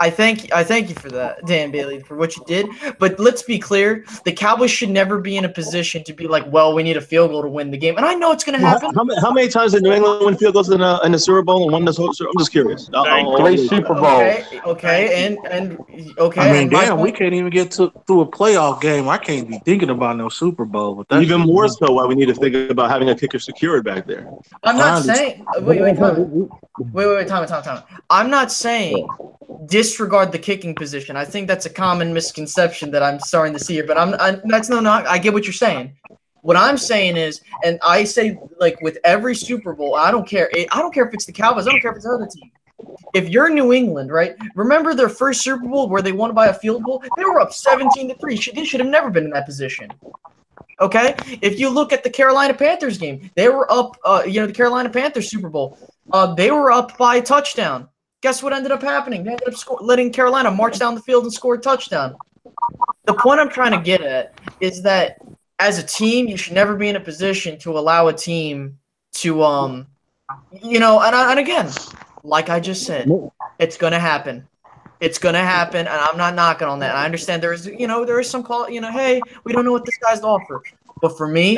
I thank you for that, Dan Bailey, for what you did. But let's be clear: the Cowboys should never be in a position to be like, "Well, we need a field goal to win the game." And I know it's going to happen. How many times did New England win field goals in the Super Bowl and won this whole? I'm just curious. 3 Super Bowls. Okay. I mean, damn, we can't even get through a playoff game. I can't be thinking about no Super Bowl. But that's even more so why we need to think about having a kicker secured back there. I'm not saying. Wait, time. I'm not saying disregard the kicking position. I think that's a common misconception that I'm starting to see here. But that's no knock. I get what you're saying. What I'm saying is, and I say, like, with every Super Bowl, I don't care. I don't care if it's the Cowboys. I don't care if it's another team. If you're New England, right? Remember their first Super Bowl where they won by a field goal? They were up 17-3. They should have never been in that position. Okay? If you look at the Carolina Panthers game, they were up, the Carolina Panthers Super Bowl. They were up by a touchdown. Guess what ended up happening? They ended up letting Carolina march down the field and score a touchdown. The point I'm trying to get at is that as a team, you should never be in a position to allow a team to, and again, like I just said, it's going to happen. It's going to happen, and I'm not knocking on that. I understand there is some call, hey, we don't know what this guy's to offer. But for me,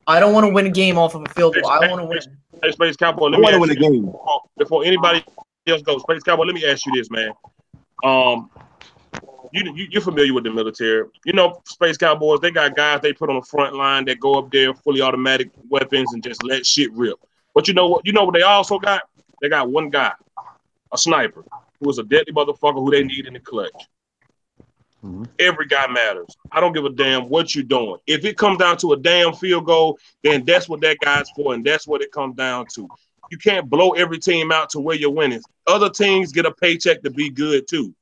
I don't want to win a game off of a field goal. I want to win. Hey, Space Cowboy, I want to win a game. Before anybody else goes, Space Cowboy, let me ask you this, man. You're familiar with the military. Space Cowboys, they got guys they put on the front line that go up there, fully automatic weapons, and just let shit rip. But you know what they also got? They got one guy, a sniper, who is a deadly motherfucker who they need in the clutch. Mm-hmm. Every guy matters. I don't give a damn what you're doing. If it comes down to a damn field goal, then that's what that guy's for, and that's what it comes down to. You can't blow every team out to where you're winning. Other teams get a paycheck to be good too.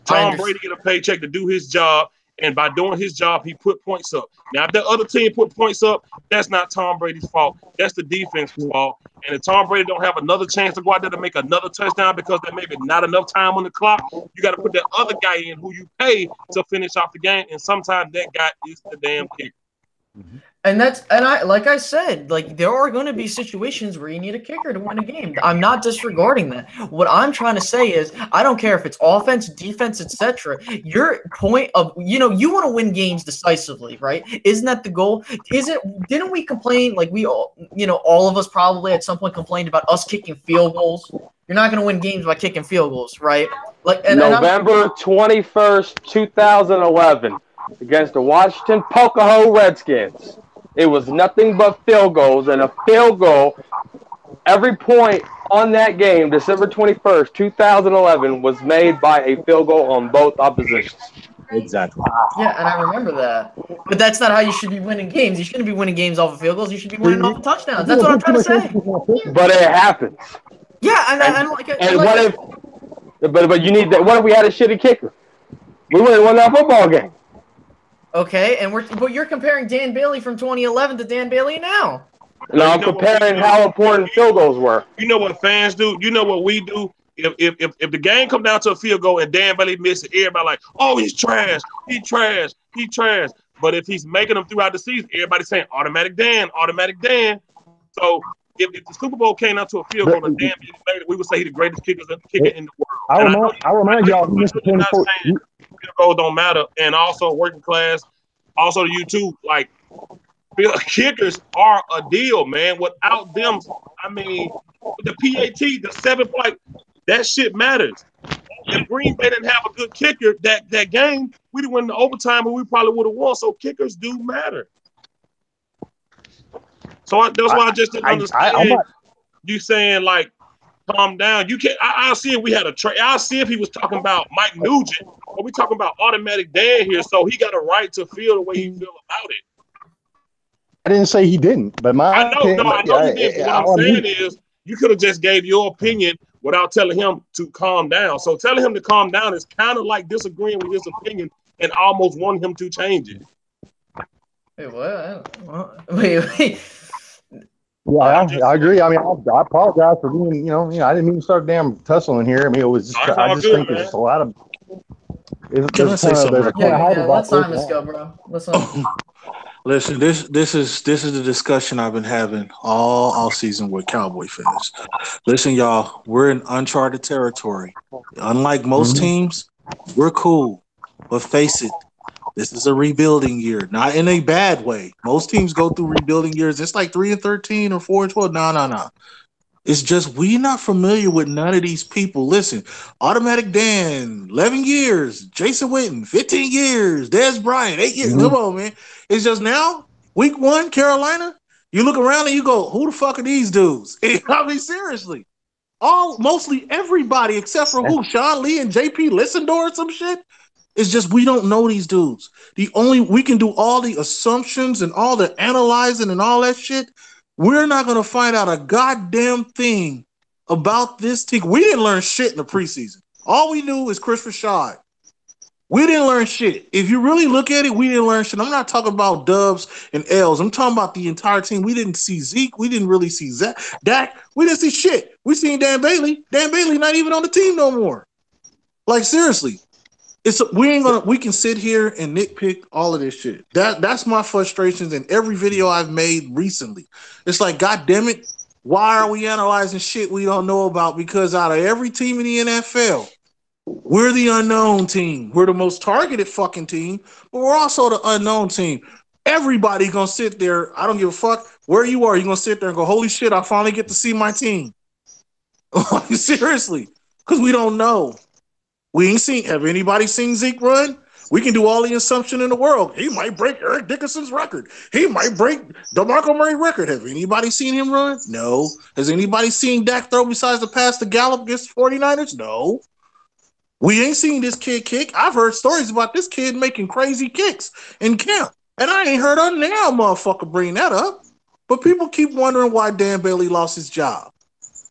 Tom Brady get a paycheck to do his job, and by doing his job, he put points up. Now, if the other team put points up, that's not Tom Brady's fault. That's the defense's fault. And if Tom Brady don't have another chance to go out there to make another touchdown because there may be not enough time on the clock, you got to put that other guy in who you pay to finish off the game, and sometimes that guy is the damn kicker. Mm-hmm. And like I said, there are going to be situations where you need a kicker to win a game. I'm not disregarding that. What I'm trying to say is, I don't care if it's offense, defense, etc. Your point of, you want to win games decisively, right? Isn't that the goal? Didn't we complain, we all, all of us probably at some point complained about us kicking field goals? You're not going to win games by kicking field goals, right? November 21st, 2011, against the Washington Pocahontas Redskins. It was nothing but field goals, and a field goal, every point on that game, December 21st, 2011, was made by a field goal on both oppositions. Exactly. Yeah, and I remember that. But that's not how you should be winning games. You shouldn't be winning games off of field goals. You should be winning off of touchdowns. That's what I'm trying to say. But it happens. Yeah, but you need that. What if we had a shitty kicker? We wouldn't win that football game. Okay, but you're comparing Dan Bailey from 2011 to Dan Bailey now. No, I'm comparing how important field goals were. You know what fans do? You know what we do? If the game come down to a field goal and Dan Bailey misses, everybody like, oh, he's trash, he trash, he trash. But if he's making them throughout the season, everybody's saying automatic Dan, automatic Dan. So if the Super Bowl came down to a field goal and Dan Bailey made it, we would say he's the greatest kicker in the world. I remind y'all, field goals don't matter, and also working class, also to you too. Kickers are a deal, man. Without them, the PAT, the 7 point, that shit matters. If Green Bay didn't have a good kicker that game, we'd have won the overtime, and we probably would have won. So kickers do matter. So that's why I just didn't understand you saying calm down. You can't. I'll see if we had a trade. I'll see if he was talking about Mike Nugent, or we talking about automatic Dan here. So he got a right to feel the way he feel about it. I didn't say he didn't, but I know you did. But what I'm saying is, you could have just gave your opinion without telling him to calm down. So telling him to calm down is kind of like disagreeing with his opinion and almost wanting him to change it. Wait, what? Wait. Yeah, I agree. I apologize for being, I didn't mean to start damn tussling here. It was just, I just think there's a lot of. Can I say something? Let Simon go, bro. Listen, this is the discussion I've been having all season with Cowboy fans. Listen, y'all, we're in uncharted territory. Unlike most teams, we're cool. But face it, this is a rebuilding year, not in a bad way. Most teams go through rebuilding years. It's like 3-13 or 4-12. No. It's just we're not familiar with none of these people. Listen, Automatic Dan, 11 years. Jason Witten, 15 years. Des Bryant, 8 years. Come on, man. It's just now, week 1, Carolina, you look around and you go, who the fuck are these dudes? Seriously. Mostly everybody except for who? Sean Lee and JP Lissendor or some shit? It's just we don't know these dudes. We can do all the assumptions and all the analyzing and all that shit. We're not going to find out a goddamn thing about this team. We didn't learn shit in the preseason. All we knew is Chris Rashad. We didn't learn shit. If you really look at it, we didn't learn shit. I'm not talking about dubs and L's. I'm talking about the entire team. We didn't see Zeke. We didn't really see Dak. We didn't see shit. We seen Dan Bailey. Dan Bailey not even on the team no more. Seriously. We can sit here and nitpick all of this shit. That's my frustrations in every video I've made recently. It's like, God damn it, why are we analyzing shit we don't know about? Because out of every team in the NFL, we're the unknown team. We're the most targeted fucking team, but we're also the unknown team. Everybody gonna sit there. I don't give a fuck where you are. You're gonna sit there and go, holy shit, I finally get to see my team. Seriously, because we don't know. We ain't seen. Have anybody seen Zeke run? We can do all the assumption in the world. He might break Eric Dickerson's record. He might break DeMarco Murray record. Have anybody seen him run? No. Has anybody seen Dak throw besides the pass to Gallup against the 49ers? No. We ain't seen this kid kick. I've heard stories about this kid making crazy kicks in camp. And I ain't heard a now motherfucker bring that up. But people keep wondering why Dan Bailey lost his job.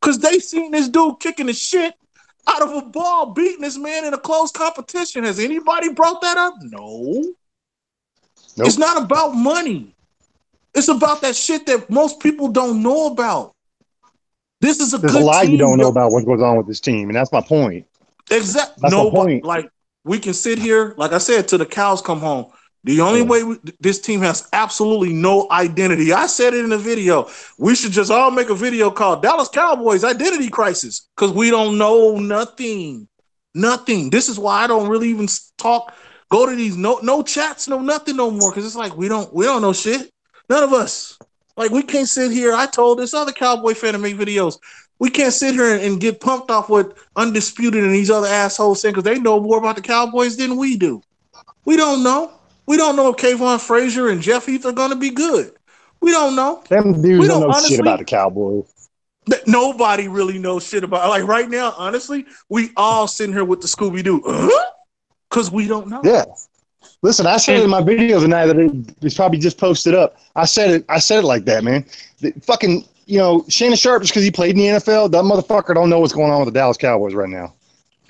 Because they seen this dude kicking the shit out of a ball, beating this man in a close competition. Has anybody brought that up? No. Nope. It's not about money. It's about that shit that most people don't know about. This is There's a lot you don't know about what goes on with this team, and that's my point. Exactly. No, but like we can sit here, like I said, till the cows come home. The only way this team has absolutely no identity. I said it in the video. We should just all make a video called Dallas Cowboys Identity Crisis because we don't know nothing. Nothing. This is why I don't really even go to these no chats, no nothing no more because it's like we don't know shit. None of us. Like we can't sit here. I told this other Cowboy fan to make videos. We can't sit here and get pumped off what Undisputed and these other assholes saying because they know more about the Cowboys than we do. We don't know. We don't know if Kayvon Frazier and Jeff Heath are going to be good. We don't know. Them dudes don't know shit about the Cowboys. Nobody really knows shit about. Like right now, honestly, we all sitting here with the Scooby-Doo because we don't know. Yeah. Listen, I said in my video tonight that it's probably just posted up. I said it like that, man. Fucking, Shannon Sharp, just because he played in the NFL, that motherfucker don't know what's going on with the Dallas Cowboys right now.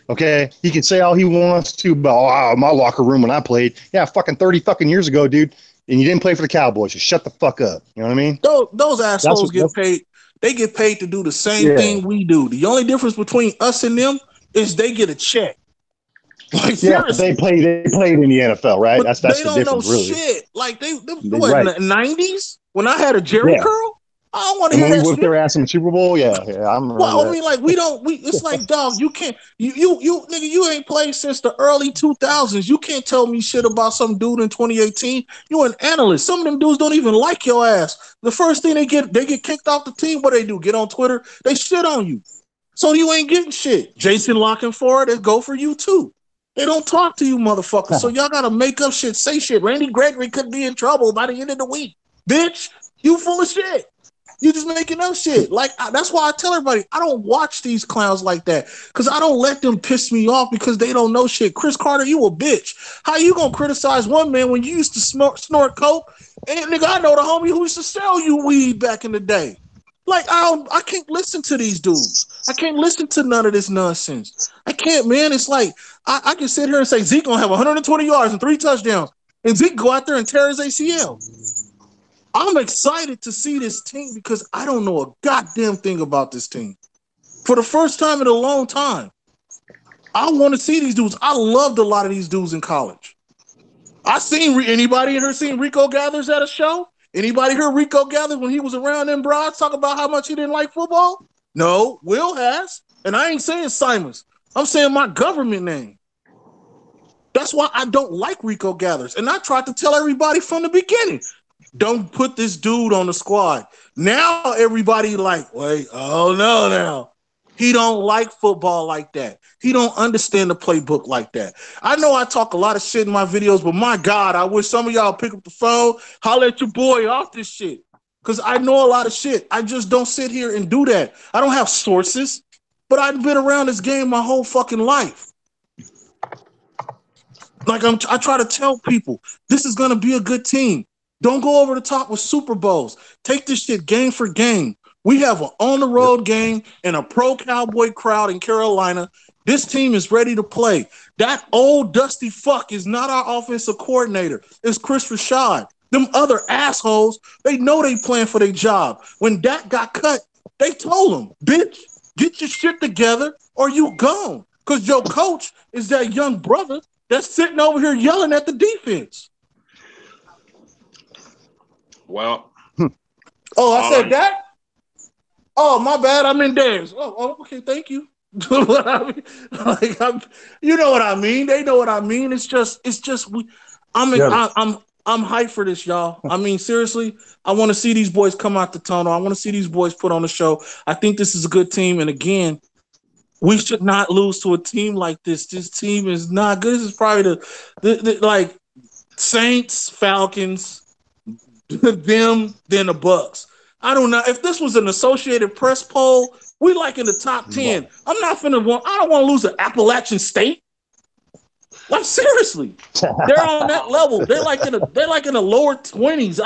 Okay, he can say all he wants to about my locker room when I played. Yeah, fucking 30 fucking years ago, dude. And you didn't play for the Cowboys. Just shut the fuck up. You know what I mean? Those assholes get paid. They get paid to do the same thing we do. The only difference between us and them is they get a check. Like, they played in the NFL, right? But That's the difference, really. Shit. Like they what, in the 90s when I had a Jerry curl? I don't want to hear that we shit. Their ass in the Super Bowl, yeah. Well, I mean, like it's like, dog, you can't, you nigga, you ain't played since the early 2000s. You can't tell me shit about some dude in 2018. You an analyst. Some of them dudes don't even like your ass. The first thing they get kicked off the team. What they do? Get on Twitter. They shit on you. So you ain't getting shit. Jason Lockenford, they go for you too. They don't talk to you, motherfuckers. So y'all gotta make up shit, say shit. Randy Gregory could be in trouble by the end of the week, bitch. You full of shit. You just making up shit. Like that's why I tell everybody I don't watch these clowns like that because I don't let them piss me off because they don't know shit. Chris Carter, you a bitch. How you gonna criticize one man when you used to snort coke? And nigga, I know the homie who used to sell you weed back in the day. Like I can't listen to these dudes. I can't listen to none of this nonsense. I can't, man. It's like I can sit here and say Zeke gonna have 120 yards and 3 touchdowns, and Zeke go out there and tear his ACL. I'm excited to see this team because I don't know a goddamn thing about this team. For the first time in a long time, I want to see these dudes. I loved a lot of these dudes in college. I seen anybody in here seen Rico Gathers at a show? Anybody heard Rico Gathers when he was around them broads talk about how much he didn't like football? No, Will has. And I ain't saying Simons. I'm saying my government name. That's why I don't like Rico Gathers. And I tried to tell everybody from the beginning. Don't put this dude on the squad. Now everybody like, wait, oh no now. He don't like football like that. He don't understand the playbook like that. I know I talk a lot of shit in my videos, but my God, I wish some of y'all pick up the phone, holler at your boy off this shit. Because I know a lot of shit. I just don't sit here and do that. I don't have sources, but I've been around this game my whole fucking life. Like I try to tell people, this is going to be a good team. Don't go over the top with Super Bowls. Take this shit game for game. We have an on-the-road game and a pro-Cowboy crowd in Carolina. This team is ready to play. That old dusty fuck is not our offensive coordinator. It's Chris Rashad. Them other assholes, they know they playing for their job. When Dak got cut, they told him, bitch, get your shit together or you gone. Because your coach is that young brother that's sitting over here yelling at the defense. Well, Oh, I all said I, that? Oh, my bad. I'm in theirs. Okay, thank you. I mean, you know what I mean. They know what I mean. It's just Yeah. I'm hyped for this, y'all. I mean, seriously, I want to see these boys come out the tunnel. I want to see these boys put on the show. I think this is a good team. And again, we should not lose to a team like this. This team is not good. This is probably the like Saints, Falcons, them, then the Bucks. I don't know if this was an Associated Press poll. We like in the top 10. I'm not finna want. I don't want to lose an Appalachian State. Like seriously, they're on that level. They're like in the lower 20s.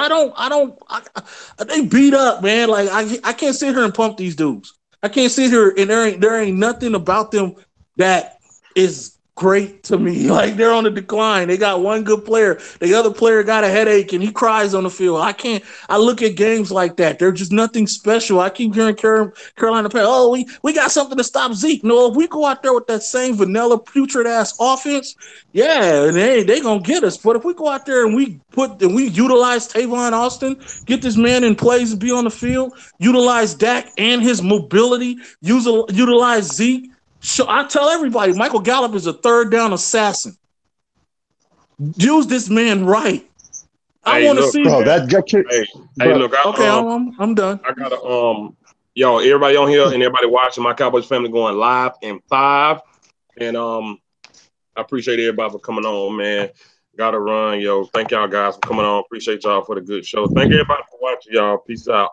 They beat up, man. Like I can't sit here and pump these dudes. I can't sit here and there ain't nothing about them that is great to me. Like they're on the decline. They got one good player. The other player got a headache and he cries on the field. I look at games like that. They're just nothing special. I keep hearing Carolina Panthers, oh, we got something to stop Zeke. No, if we go out there with that same vanilla putrid ass offense, yeah, they gonna get us. But if we go out there and we utilize Tavon Austin, get this man in plays to be on the field, utilize Dak and his mobility, utilize Zeke. So I tell everybody, Michael Gallup is a third down assassin. Use this man right. I want to see. Bro, that got you. Hey, look. I'm done. I gotta yo, everybody on here and everybody watching my Cowboys family going live in 5, and I appreciate everybody for coming on, man. Gotta run, yo. Thank y'all guys for coming on. Appreciate y'all for the good show. Thank everybody for watching, y'all. Peace out.